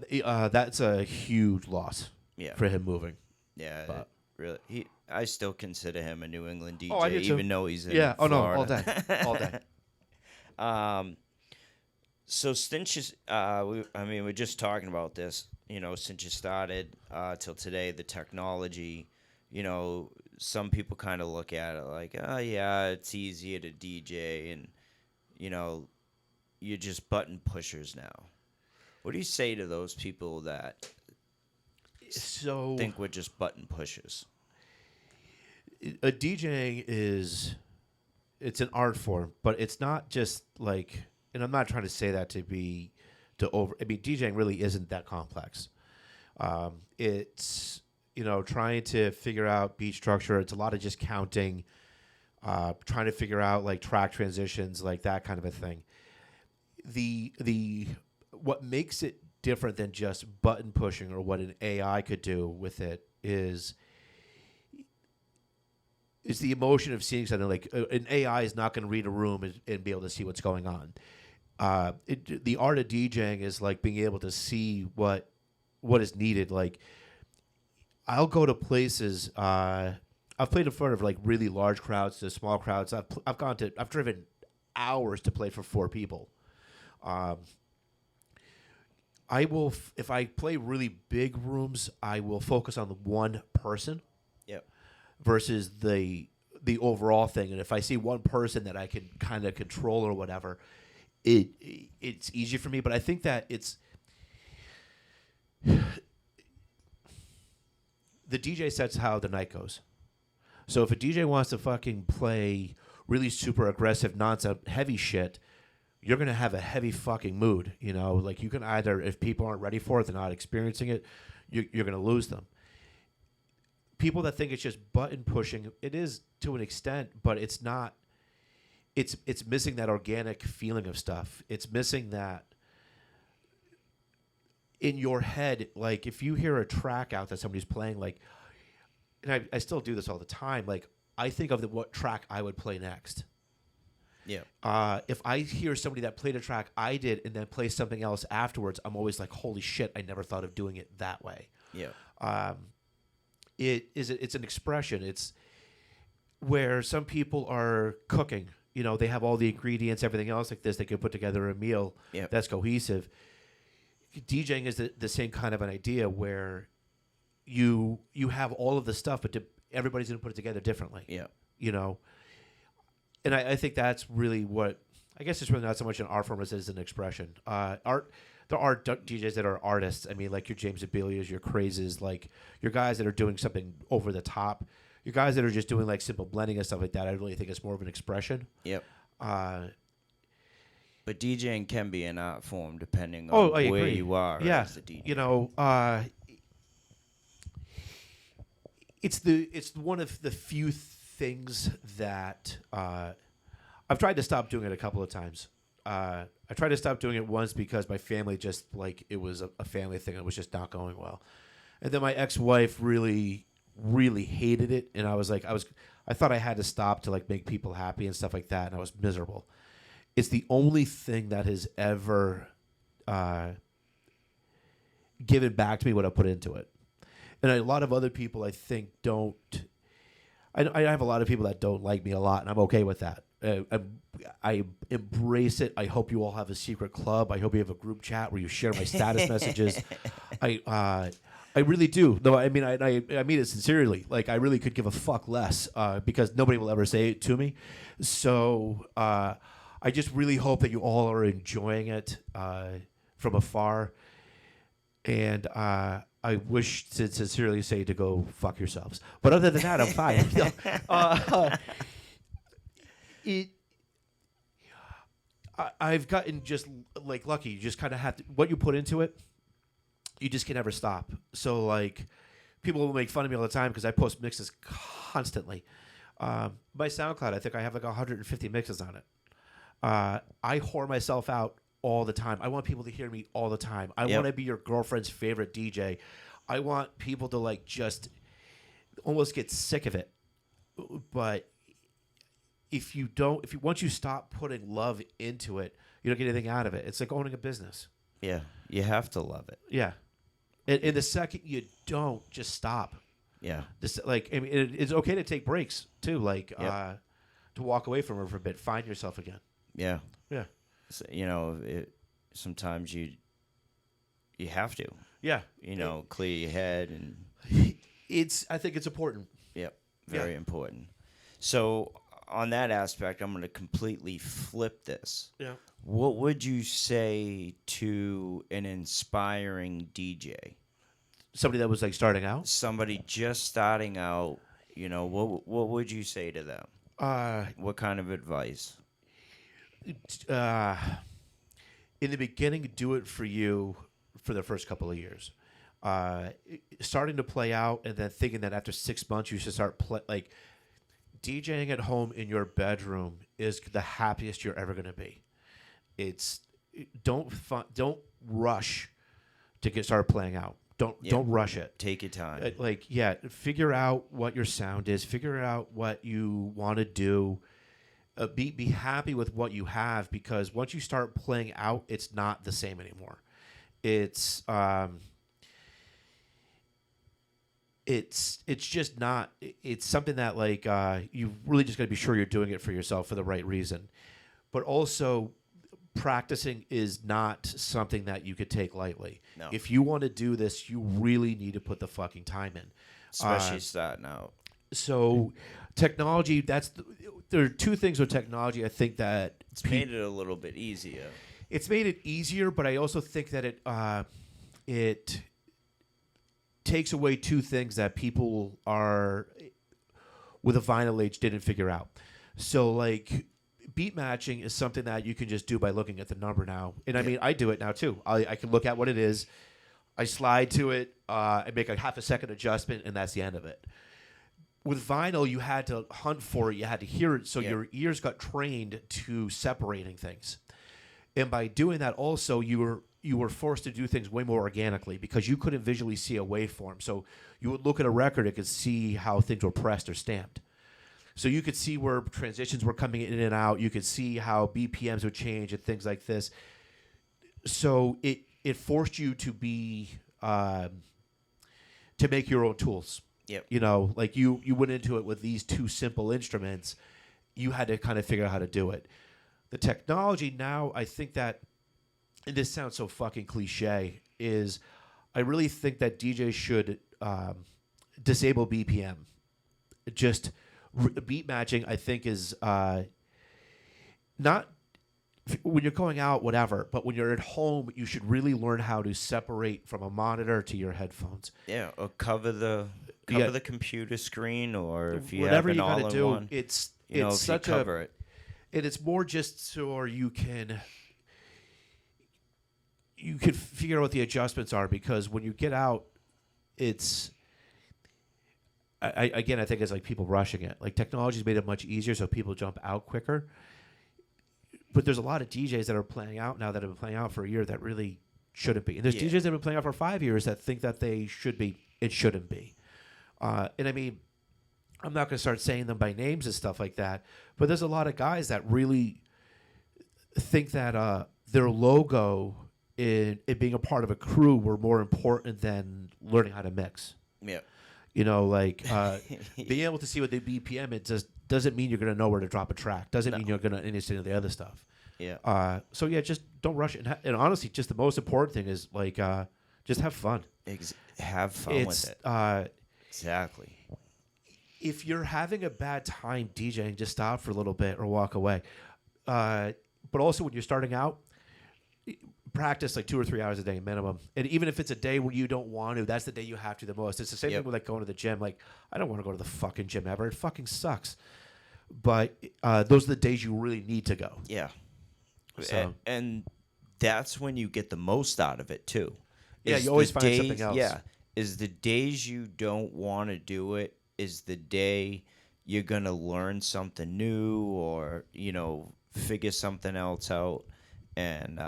that's a huge loss. Yeah. For him moving. Yeah, but really, I still consider him a New England DJ, I do too. even though he's in Florida. Oh no, all day. So since we're just talking about this, since you started till today, the technology, some people kind of look at it like, oh yeah, it's easier to DJ, and you're just button pushers now. What do you say to those people that think we're just button pushers? DJing it's an art form, but it's not just like and I'm not trying to say that to over. I mean, DJing really isn't that complex. It's trying to figure out beat structure. It's a lot of just counting, trying to figure out like track transitions, like that kind of a thing. The what makes it different than just button pushing or what an AI could do with it is the emotion of seeing something. Like an AI is not going to read a room and be able to see what's going on. The art of DJing is like being able to see what is needed. Like I'll go to places. I've played in front of like really large crowds to small crowds. I've driven hours to play for 4 people. I will if I play really big rooms, I will focus on the one person. Yep. Versus the overall thing. And if I see one person that I can kind of control or whatever, it's easier for me. But I think that it's the DJ sets how the night goes. So if a DJ wants to fucking play really super aggressive, nonstop, heavy shit, you're going to have a heavy fucking mood. Like you can either, if people aren't ready for it, they're not experiencing it, you're going to lose them. People that think it's just button pushing, it is to an extent, but it's not. It's missing that organic feeling of stuff. It's missing that in your head. Like if you hear a track out that somebody's playing, like, and I still do this all the time. Like I think of what track I would play next. Yeah. If I hear somebody that played a track I did and then play something else afterwards, I'm always like, holy shit, I never thought of doing it that way. Yeah. It's an expression. It's where some people are cooking. They have all the ingredients, everything else like this. They can put together a meal that's cohesive. DJing is the same kind of an idea where you have all of the stuff, but everybody's going to put it together differently. Yeah. And I think that's really what, I guess it's really not so much an art form as it is an expression. There are DJs that are artists. I mean, like your James Abelias, your Crazes, like your guys that are doing something over the top. Your guys that are just doing like simple blending and stuff like that. I really think it's more of an expression. Yep. But DJing can be an art form depending on where you are as a DJ. It's one of the few things that I've tried to stop doing it a couple of times. I tried to stop doing it once because my family just like it was a family thing. It was just not going well, and then my ex-wife really, really hated it, and I thought I had to stop to like make people happy and stuff like that, and I was miserable. It's the only thing that has ever given back to me what I put into it, and a lot of other people I think don't. I have a lot of people that don't like me a lot, and I'm okay with that. I embrace it. I hope you all have a secret club. I hope you have a group chat where you share my status messages. I really do. No, I mean I mean it sincerely. Like I really could give a fuck less because nobody will ever say it to me. So I just really hope that you all are enjoying it from afar. And I wish to sincerely say to go fuck yourselves. But other than that, I'm fine. I've gotten just like lucky. You just kind of have to, what you put into it, you just can never stop. So like people will make fun of me all the time because I post mixes constantly. My SoundCloud, I think I have like 150 mixes on it. I whore myself out all the time. I want people to hear me all the time. I want to be your girlfriend's favorite DJ. I want people to like just almost get sick of it. But once you stop putting love into it, you don't get anything out of it. It's like owning a business. Yeah, you have to love it. Yeah, and the second you don't, just stop. Yeah, I mean, it's okay to take breaks too, like to walk away from it for a bit, find yourself again. Yeah, yeah. So, sometimes you have to. Yeah, clear your head and. I think it's important. Yep, very important. So on that aspect, I'm going to completely flip this. Yeah. What would you say to an inspiring DJ? Somebody that was like starting out? Somebody just starting out, what would you say to them? What kind of advice? in the beginning, do it for you for the first couple of years. Starting to play out and then thinking that after 6 months you should start like DJing at home in your bedroom is the happiest you're ever going to be. It's don't rush to get started playing out. Don't rush it. Take your time. Figure out what your sound is. Figure out what you want to do. Be happy with what you have, because once you start playing out, it's not the same anymore. It's just not. It's something that you really just got to be sure you're doing it for yourself for the right reason, but also practicing is not something that you could take lightly. No. If you want to do this, you really need to put the fucking time in, especially starting out. So technology, there are two things with technology. I think that it's made it a little bit easier. It's made it easier, but I also think that it takes away two things that people are with a vinyl age didn't figure out. So beat matching is something that you can just do by looking at the number now. And I mean, I do it now too. I can look at what it is. I slide to it. I make a half a second adjustment, and that's the end of it. With vinyl, you had to hunt for it. You had to hear it. So your ears got trained to separating things. And by doing that also, you were forced to do things way more organically, because you couldn't visually see a waveform. So you would look at a record and could see how things were pressed or stamped. So you could see where transitions were coming in and out. You could see how BPMs would change and things like this. So it forced you to be to make your own tools. Yep. You went into it with these two simple instruments. You had to kind of figure out how to do it. The technology now, I think that, and this sounds so fucking cliche, is I really think that DJs should disable BPM. Just beat matching, I think, is not when you're going out, whatever, but when you're at home, you should really learn how to separate from a monitor to your headphones. Yeah, or cover the computer screen, or if you whatever have an you gotta do, all-in-one, it's such cover it. And it's more just so you can figure out what the adjustments are, because when you get out, it's I think it's people rushing it. Technology's made it much easier, so people jump out quicker. But there's a lot of DJs that are playing out now that have been playing out for a year that really shouldn't be. And there's DJs that have been playing out for 5 years that think that they should be. It shouldn't be. And I mean, I'm not going to start saying them by names and stuff like that, but there's a lot of guys that really think that their logo in being a part of a crew were more important than learning how to mix. Yeah. Being able to see what the BPM, it just doesn't mean you're going to know where to drop a track. Doesn't mean you're going to understand the other stuff. Yeah. Just don't rush it. And honestly, just the most important thing is just have fun. Have fun with it. Exactly. If you're having a bad time DJing, just stop for a little bit or walk away. But also when you're starting out, practice 2 or 3 hours a day minimum. And even if it's a day where you don't want to, that's the day you have to the most. It's the same thing with going to the gym. I don't want to go to the fucking gym ever. It fucking sucks. But those are the days you really need to go. Yeah. So. And that's when you get the most out of it too. Yeah, you always find something else. Yeah. Is the days you don't want to do it is the day you're going to learn something new or, figure something else out. And,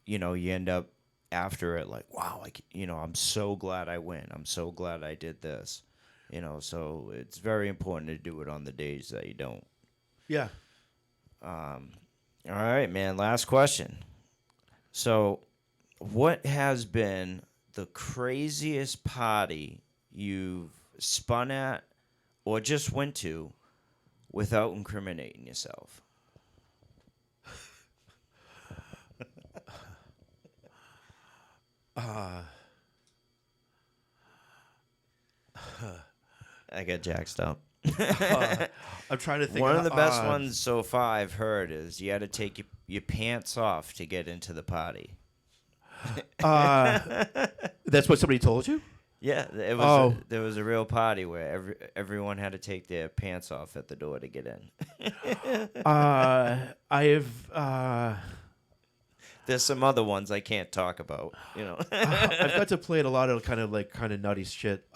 you end up after it wow, I'm so glad I went. I'm so glad I did this. So it's very important to do it on the days that you don't. Yeah. All right, man. Last question. So what has been the craziest party you've spun at or just went to without incriminating yourself? I got jacked up. I'm trying to think. One of the best ones so far I've heard is you had to take your pants off to get into the party. That's what somebody told you? Yeah, it was. There was a real party where everyone had to take their pants off at the door to get in. I have. There's some other ones I can't talk about, I've got to play at a lot of kind of nutty shit.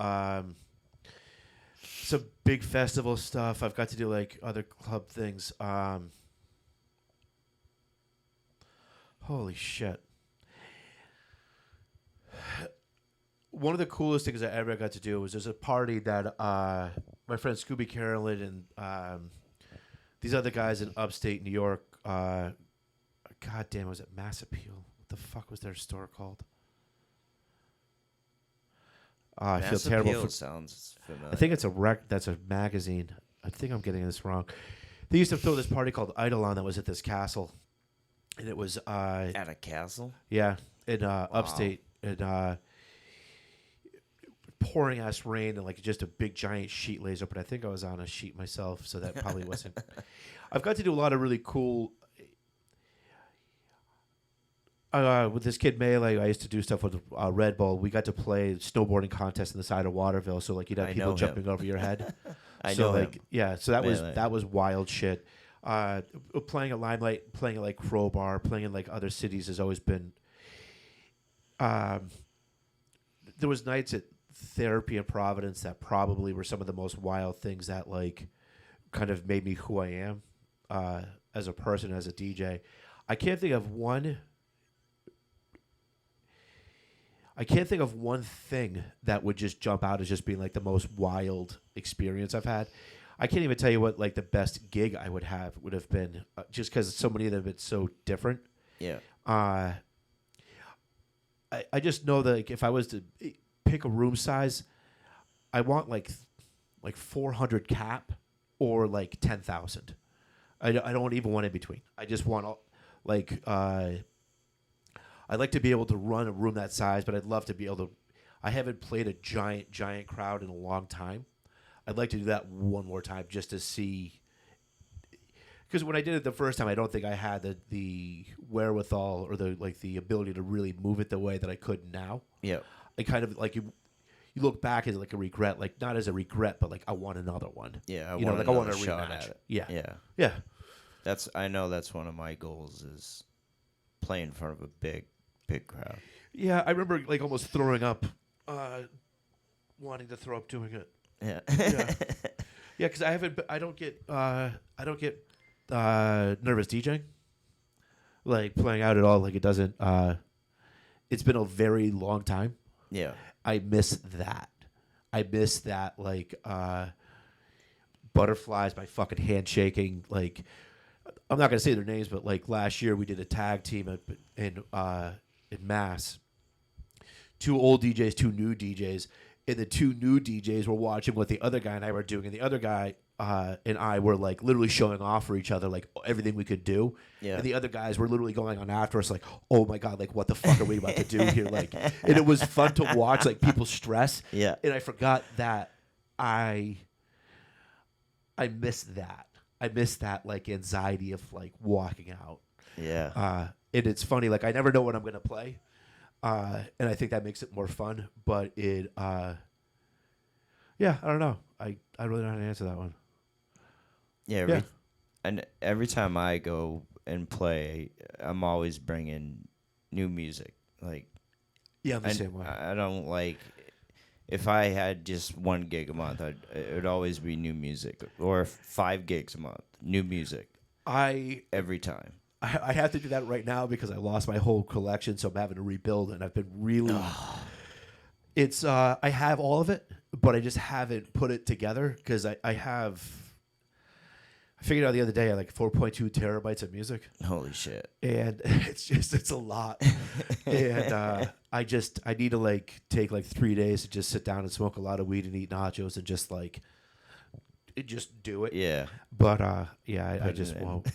Some big festival stuff. I've got to do like other club things. Holy shit. One of the coolest things I ever got to do was there's a party that my friend Scooby Carolyn and these other guys in upstate New York, God damn, was it Mass Appeal? What the fuck was their store called? I feel terrible. Appeal sounds familiar. I think it's that's a magazine. I think I'm getting this wrong. They used to throw this party called Eidolon that was at this castle. And it was... at a castle? Yeah, in upstate. And pouring ass rain and like just a big giant sheet lays open. I think I was on a sheet myself, so that probably wasn't. I've got to do a lot of really cool. With this kid Melee, I used to do stuff with Red Bull. We got to play snowboarding contest in the side of Waterville, so like you'd have people jumping over your head. I know him. Yeah, so Melee. that was wild shit. Playing at Limelight, playing at like Crowbar, playing in like other cities has always been. There was nights at Therapy in Providence that probably were some of the most wild things that like kind of made me who I am as a person, as a DJ. I can't think of one thing that would just jump out as just being like the most wild experience I've had. I can't even tell you what like the best gig I would have been just because so many of them have been so different. Yeah. I just know that like, if I was to pick a room size, I want like 400 cap or like 10,000. I don't even want in between. I just want like I'd like to be able to run a room that size, but I'd love to be able to. I haven't played a giant crowd in a long time. I'd like to do that one more time just to see. Because when I did it the first time, I don't think I had the wherewithal or the ability to really move it the way that I could now. Yeah. I kind of like you look back as like a regret, like not as a regret, but like I want another one. Yeah, I want a shot rematch. at it. Yeah. I know that's one of my goals is play in front of a big crowd. Yeah, I remember like almost throwing up, wanting to throw up doing it. Yeah. Yeah, because I don't get nervous DJing, like playing out at all. Like it doesn't. It's been a very long time. Yeah. I miss that. Like butterflies, my fucking handshaking. Like I'm not gonna say their names, but like last year we did a tag team in Mass. 2 old DJs, 2 new DJs, and the 2 new DJs were watching what the other guy and I were doing, and the other guy and I were like literally showing off for each other, like everything we could do. Yeah. And the other guys were literally going on after us, like, "Oh my god, like what the fuck are we about to do here?" Like, and it was fun to watch, like people stress. Yeah. And I forgot that I miss that. I miss that like anxiety of like walking out. Yeah. And it's funny, like I never know what I'm gonna play, and I think that makes it more fun. But it, yeah, I don't know. I really don't know how to answer that one. Yeah. And every time I go and play, I'm always bringing new music. Like, yeah, I'm the same way. I don't like. If I had just 1 gig a month, it would always be new music, or 5 gigs a month, new music. Every time. I have to do that right now because I lost my whole collection, so I'm having to rebuild, and I've been really. It's I have all of it, but I just haven't put it together because I figured out the other day I had like 4.2 terabytes of music. Holy shit! And it's a lot, and I need to like take like 3 days to just sit down and smoke a lot of weed and eat nachos and just like. Just do it. Yeah. But yeah, I just won't.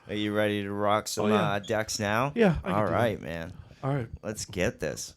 Are you ready to rock some decks now? Yeah. All right, man. All right. Let's get this.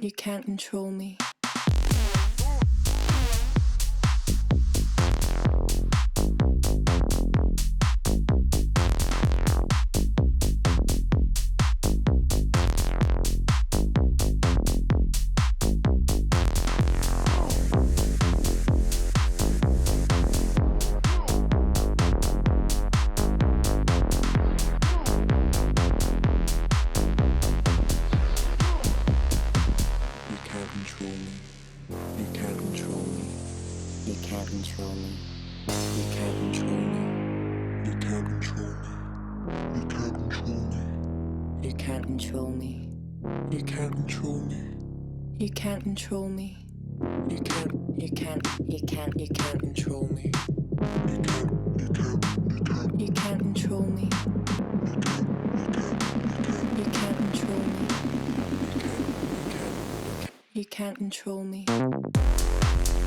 You can't control me. You can't control me. You can't control me. You can't control me. You can't control me. You can't control me. You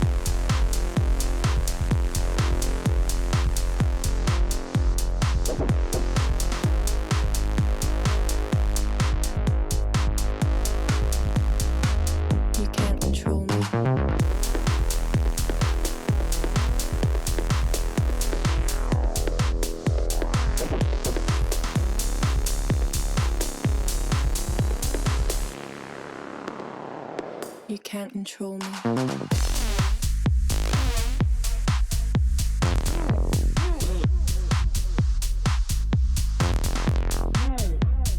can't control me.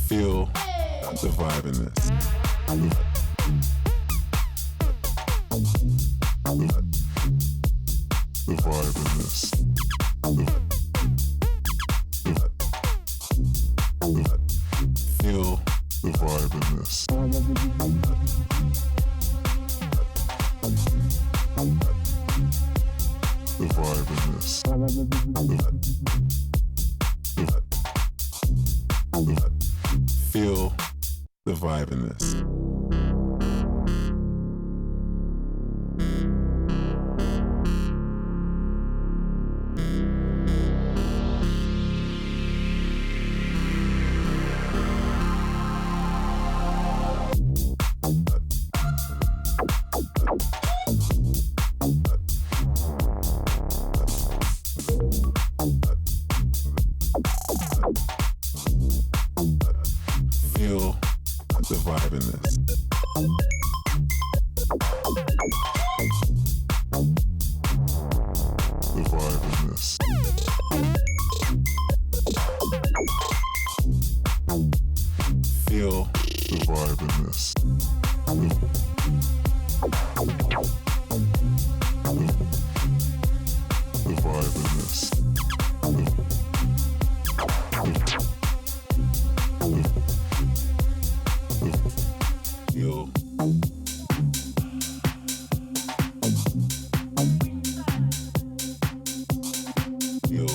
Feel the vibe in this. Feel the vibe in this. The vibe in this. Feel the vibe in this. The vibe in this. Yo. Yo.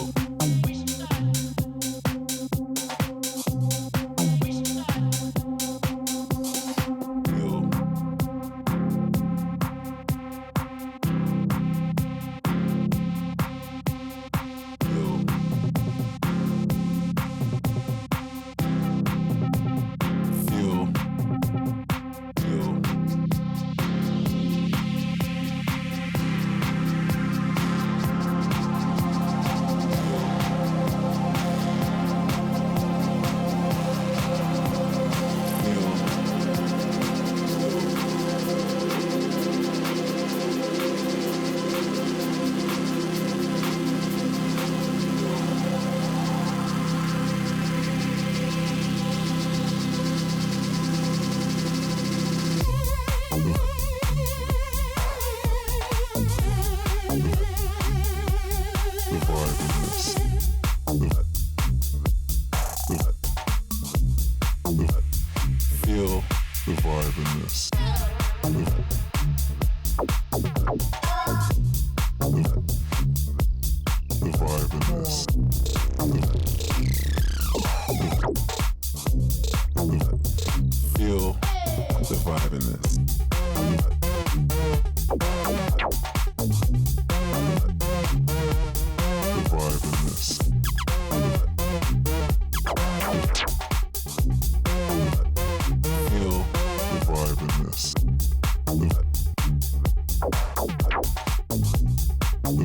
The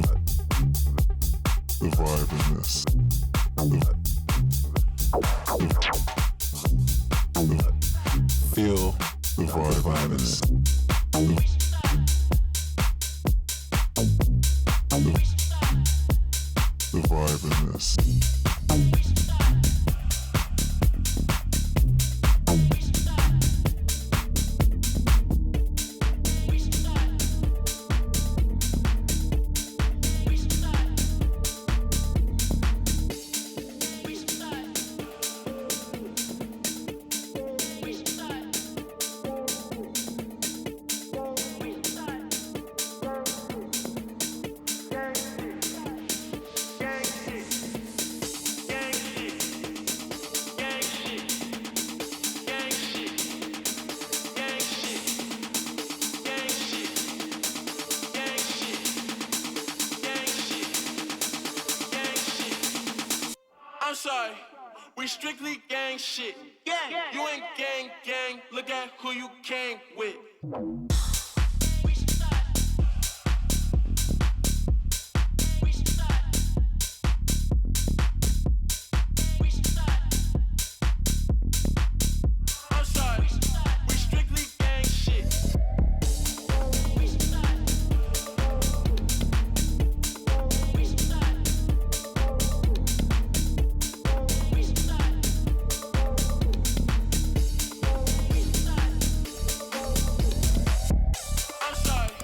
vibe in this. Feel the vibe in this. The vibe in this. I'm sorry, we strictly gang shit. You ain't gang, look at who you came with. I'm sorry, we strictly gang shit. I'm sorry,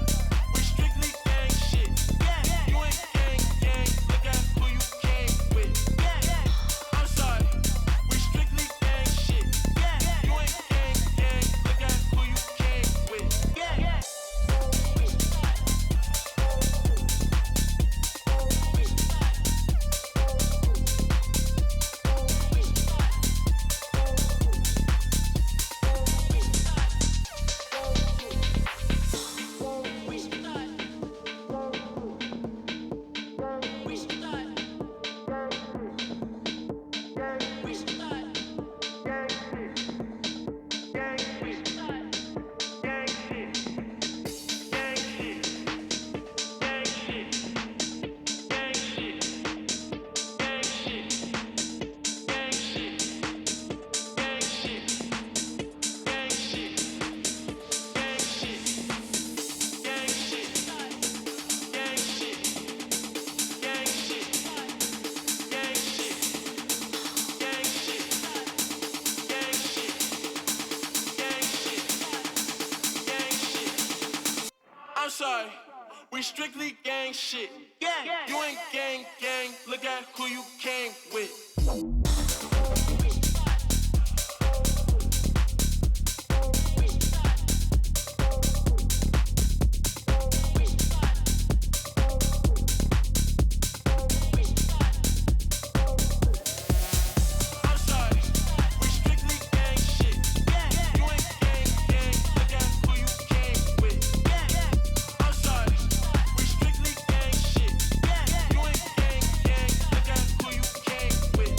we strictly gang shit. You ain't gang, look at who you came with. I'm sorry, we strictly gang shit. You ain't gang, look at who you came with. I'm sorry, we strictly gang shit. You ain't gang, look at who you came with. I'm sorry, we strictly gang shit. You ain't gang, look at who you came with. I'm sorry, we strictly gang shit. You ain't gang, look at who you came with.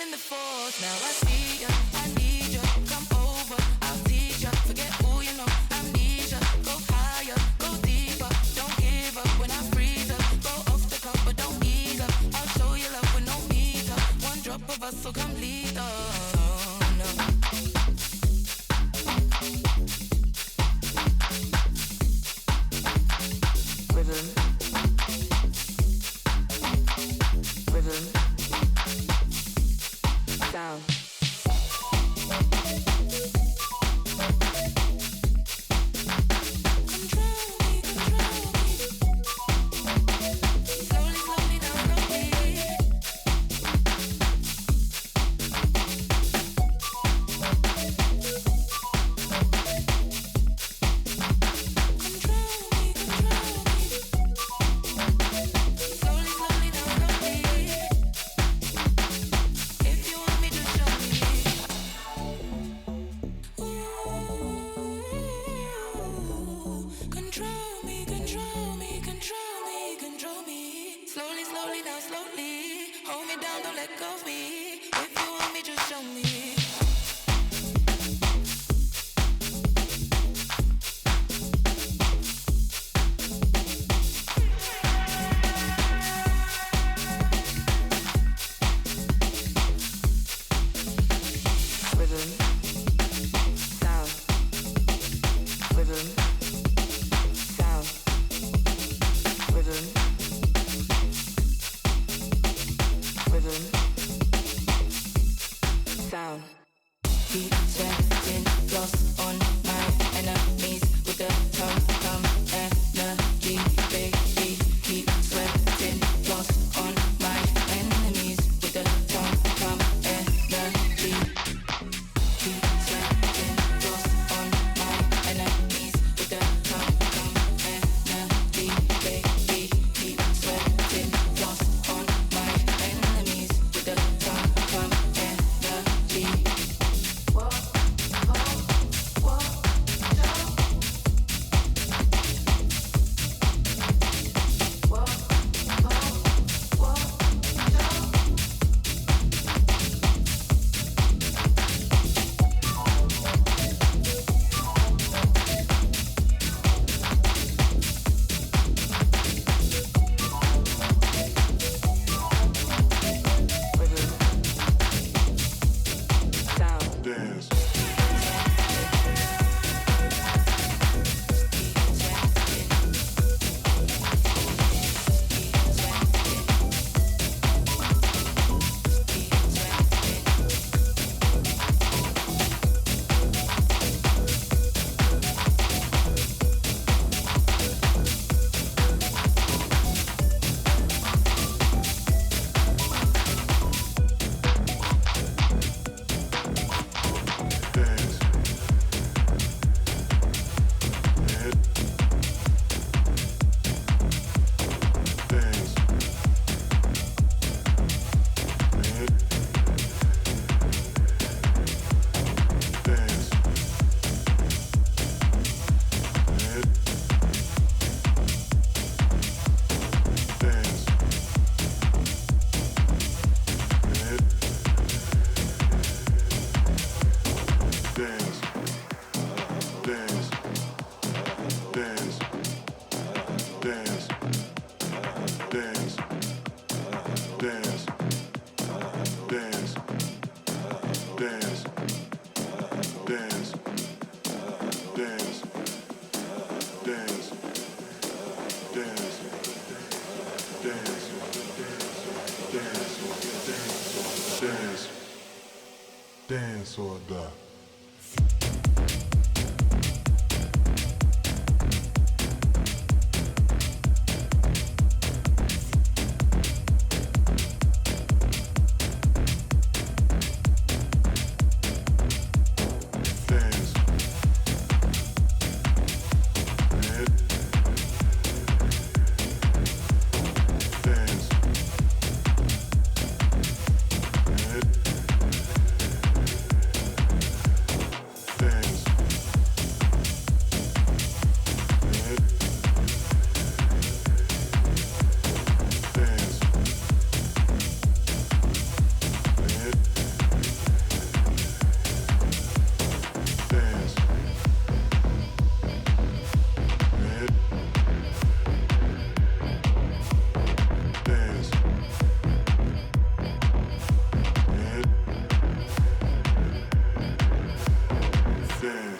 feeling the force. Now I see ya, I need ya. Come over, I'll teach ya. Forget who you know, amnesia. Go higher, go deeper. Don't give up when I freeze up. Go off the cup, but don't ease up. I'll show you love with no meter. One drop of us, so come lead us. No. Rhythm. Rhythm. Sound. Dance or die.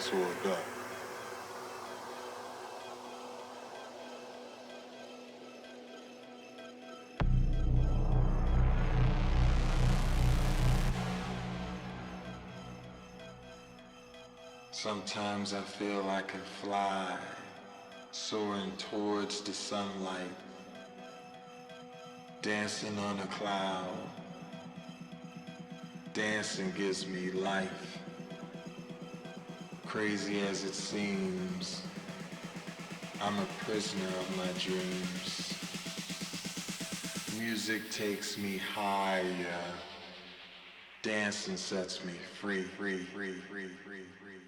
dance or die. Sometimes I feel I can fly, soaring towards the sunlight, dancing on a cloud. Dancing gives me life. Crazy as it seems, I'm a prisoner of my dreams. Music takes me higher. Dancing sets me free, free, free, free, free, free, free.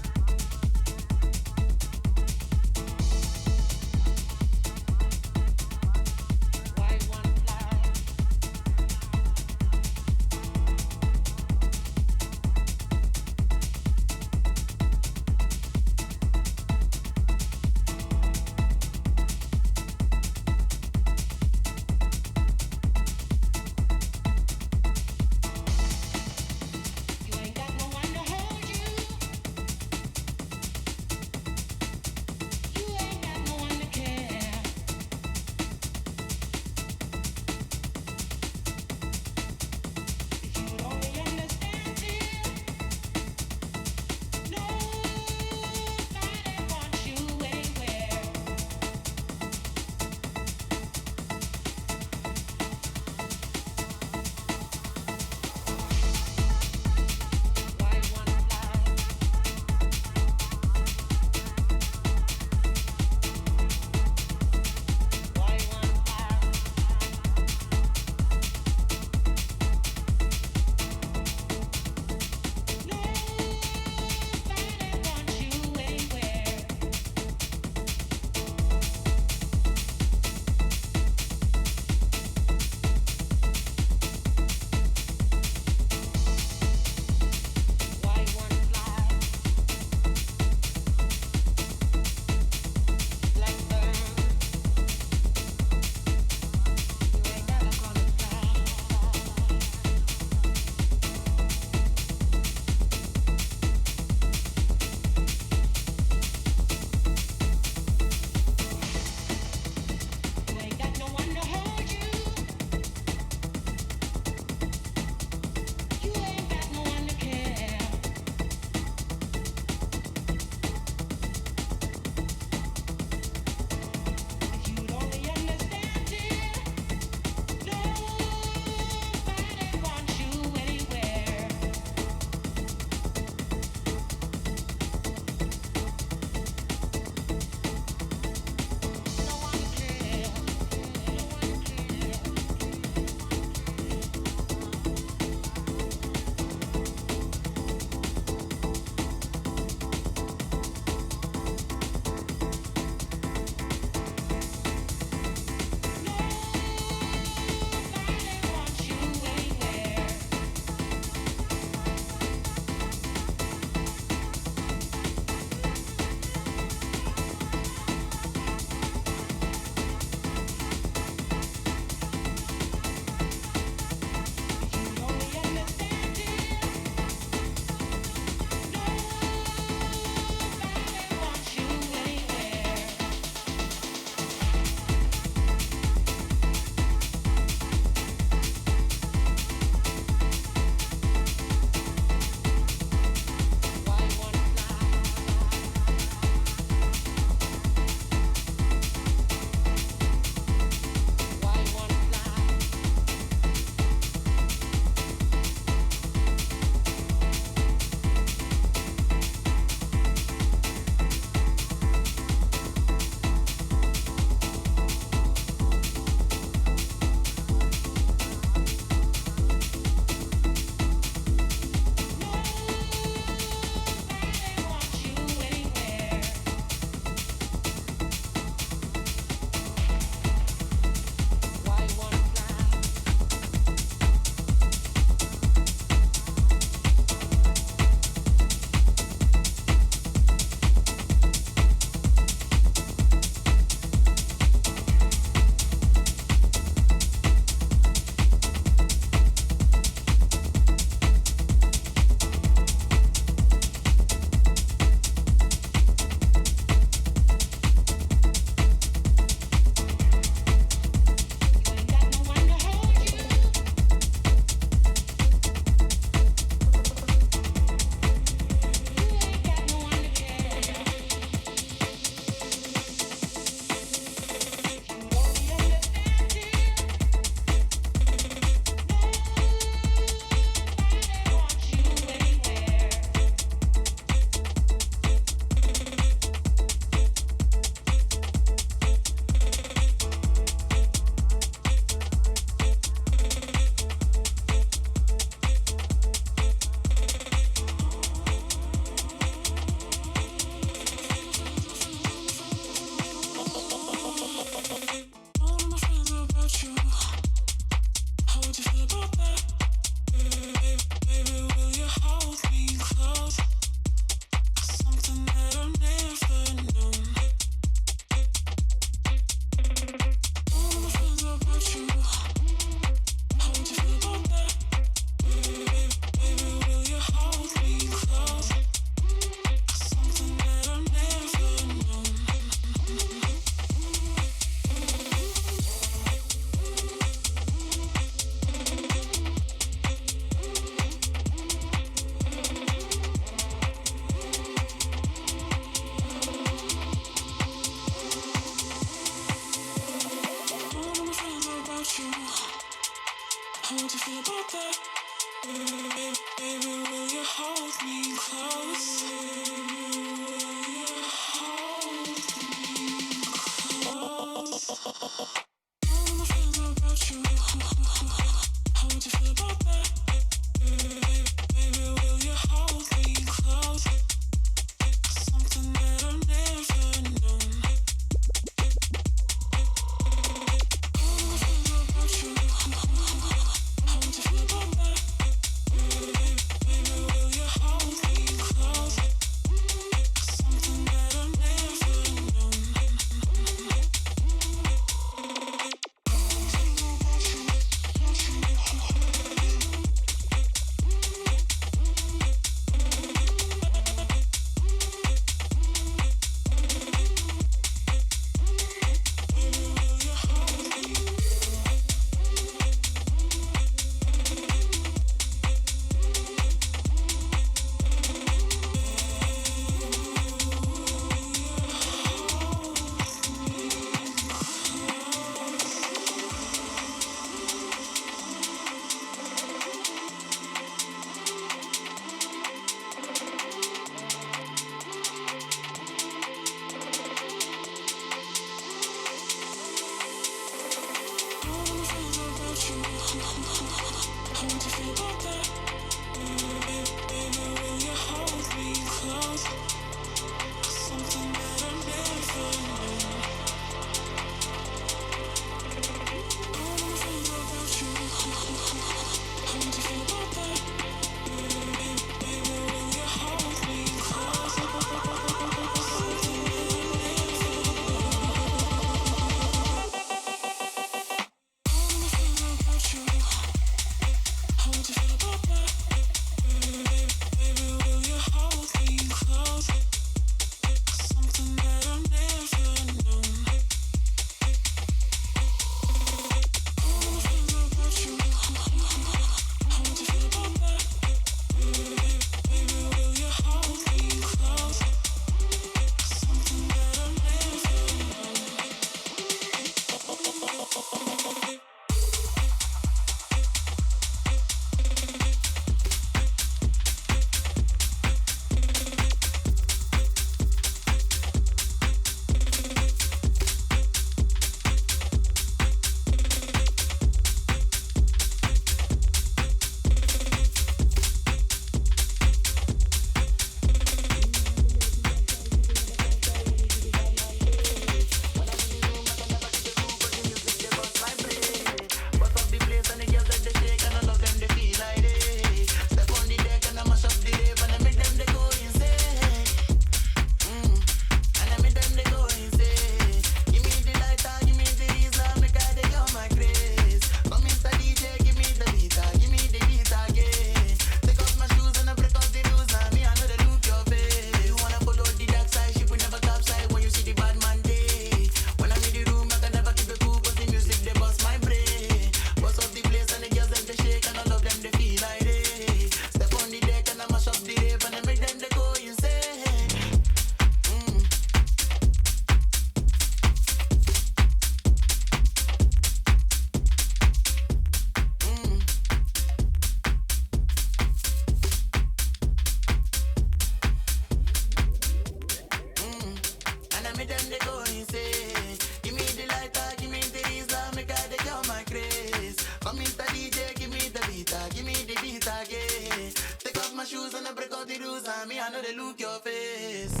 I know they look your face.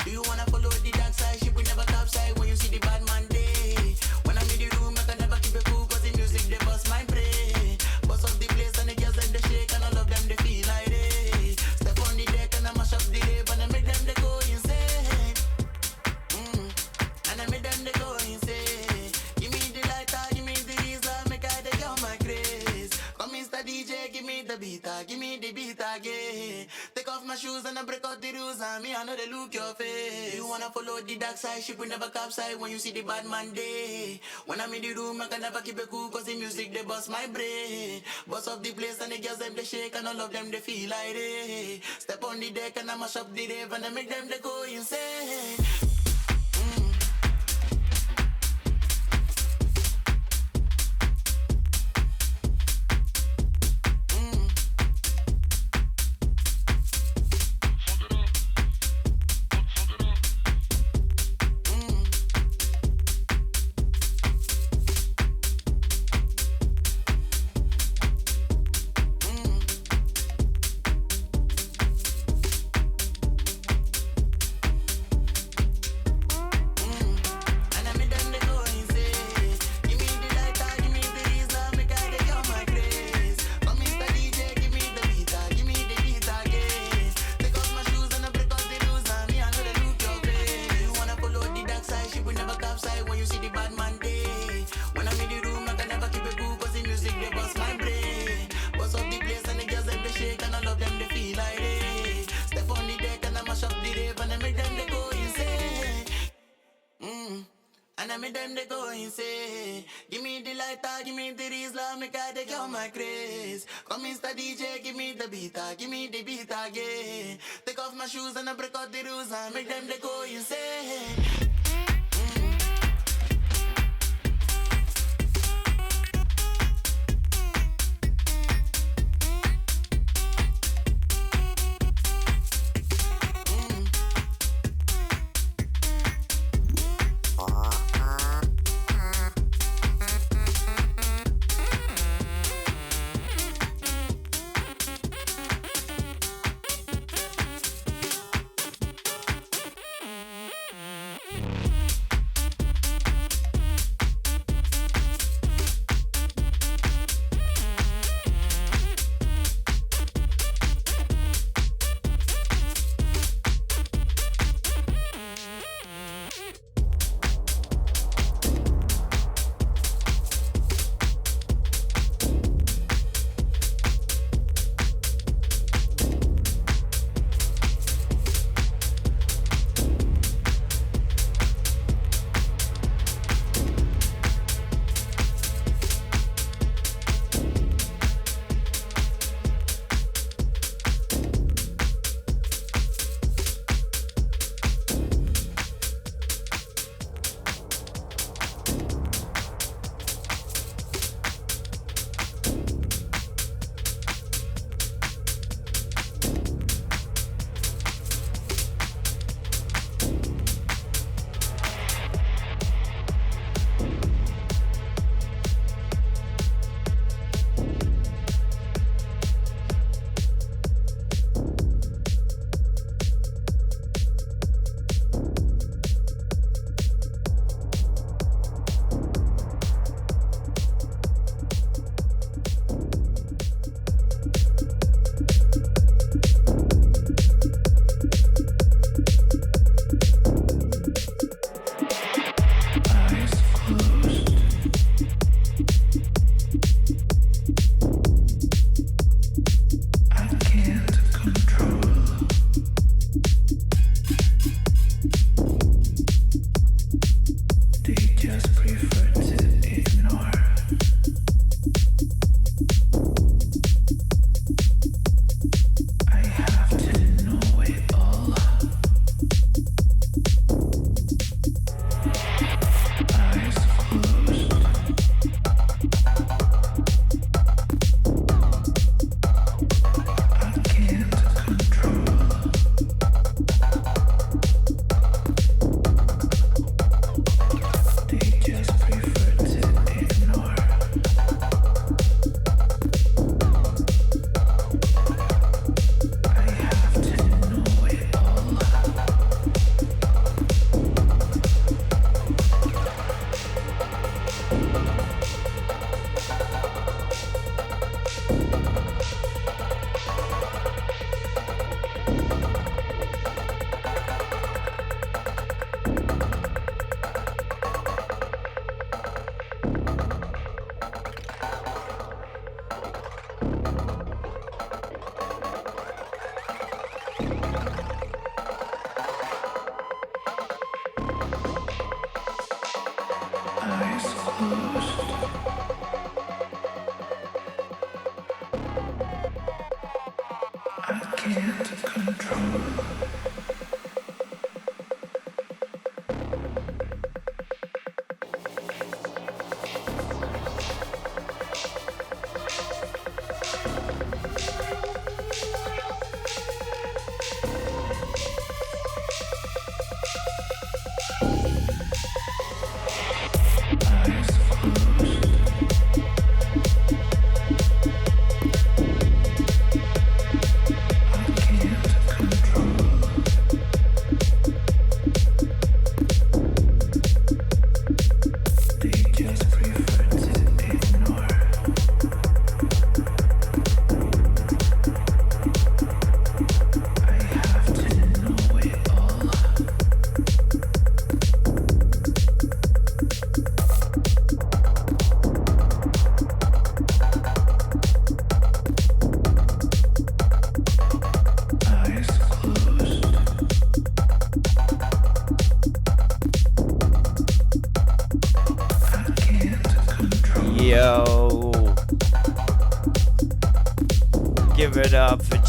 Do you wanna follow the dark side? Ship we never topside when you see the bad man day. When I'm in the room, I can never keep it cool, cause the music they bust my brain. Bust up the place and the girls them they shake and all of them they feel like they step on the deck and I mash up the rave and I make them they go insane. And I make them they go insane. Give me the lighter, give me the reason, make I take out my grace. Come Mr. DJ, give me the beat, give me the beat again. Take off my shoes and I break out the rules and me, I know they look your face. You wanna follow the dark side, ship we never capsize when you see the bad man day. When I'm in the room, I can never keep it cool, cause the music they bust my brain. Bust up the place and the girls them they shake and all of them they feel like they step on the deck and I mash up the rave and I make them they go insane. And I make them they go insane. Give me the lighter, give me the reason, make I take out my grace. Come Mr. DJ, give me the beat again. Take off my shoes and I break out the rules and make them they go insane.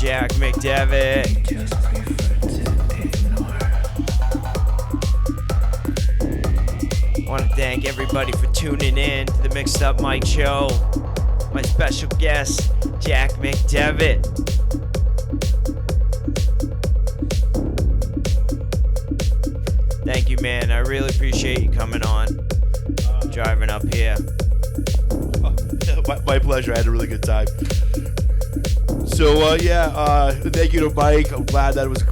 Jack McDevitt. I want to thank everybody for tuning in to the MixedupMike Show. My special guest, Jack McDevitt. Thank you, man. I really appreciate you coming on, driving up here. My pleasure. I had a really good time. So, thank you to Mike. I'm glad that it was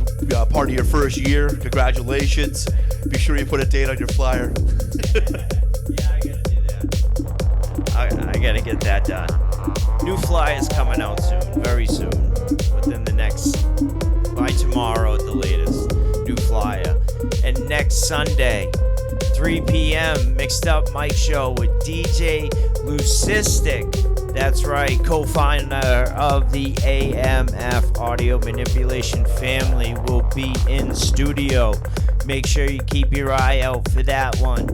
part of your first year. Congratulations. Be sure you put a date on your flyer. Yeah, I gotta do that. I gotta get that done. New flyers coming out soon, very soon. Within the by tomorrow at the latest. New flyer. And next Sunday, 3 p.m., MixedupMike Show with DJ Lucistic. That's right, co-founder of the AMF Audio Manipulation family will be in studio. Make sure you keep your eye out for that one.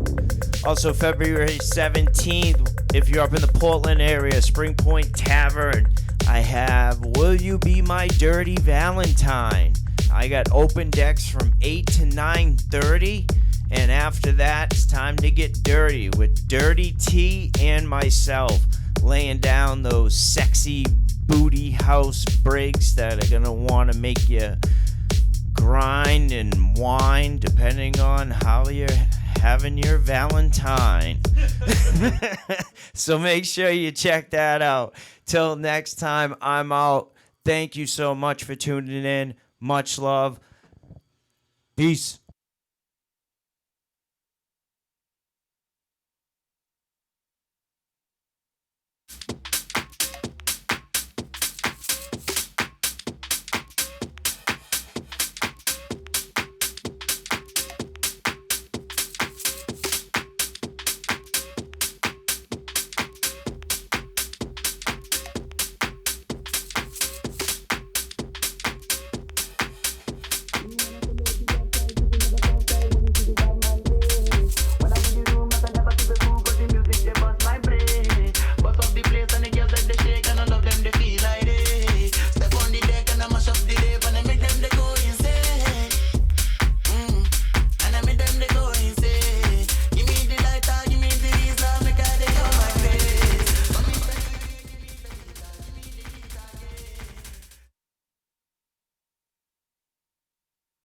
Also, February 17th, if you're up in the Portland area, Spring Point Tavern, I have Will You Be My Dirty Valentine? I got open decks from 8 to 9:30, and after that, it's time to get dirty with Dirty T and myself, laying down those sexy booty house breaks that are gonna want to make you grind and whine depending on how you're having your Valentine. So make sure you check that out. Till next time, I'm out. Thank you so much for tuning in. Much love. Peace.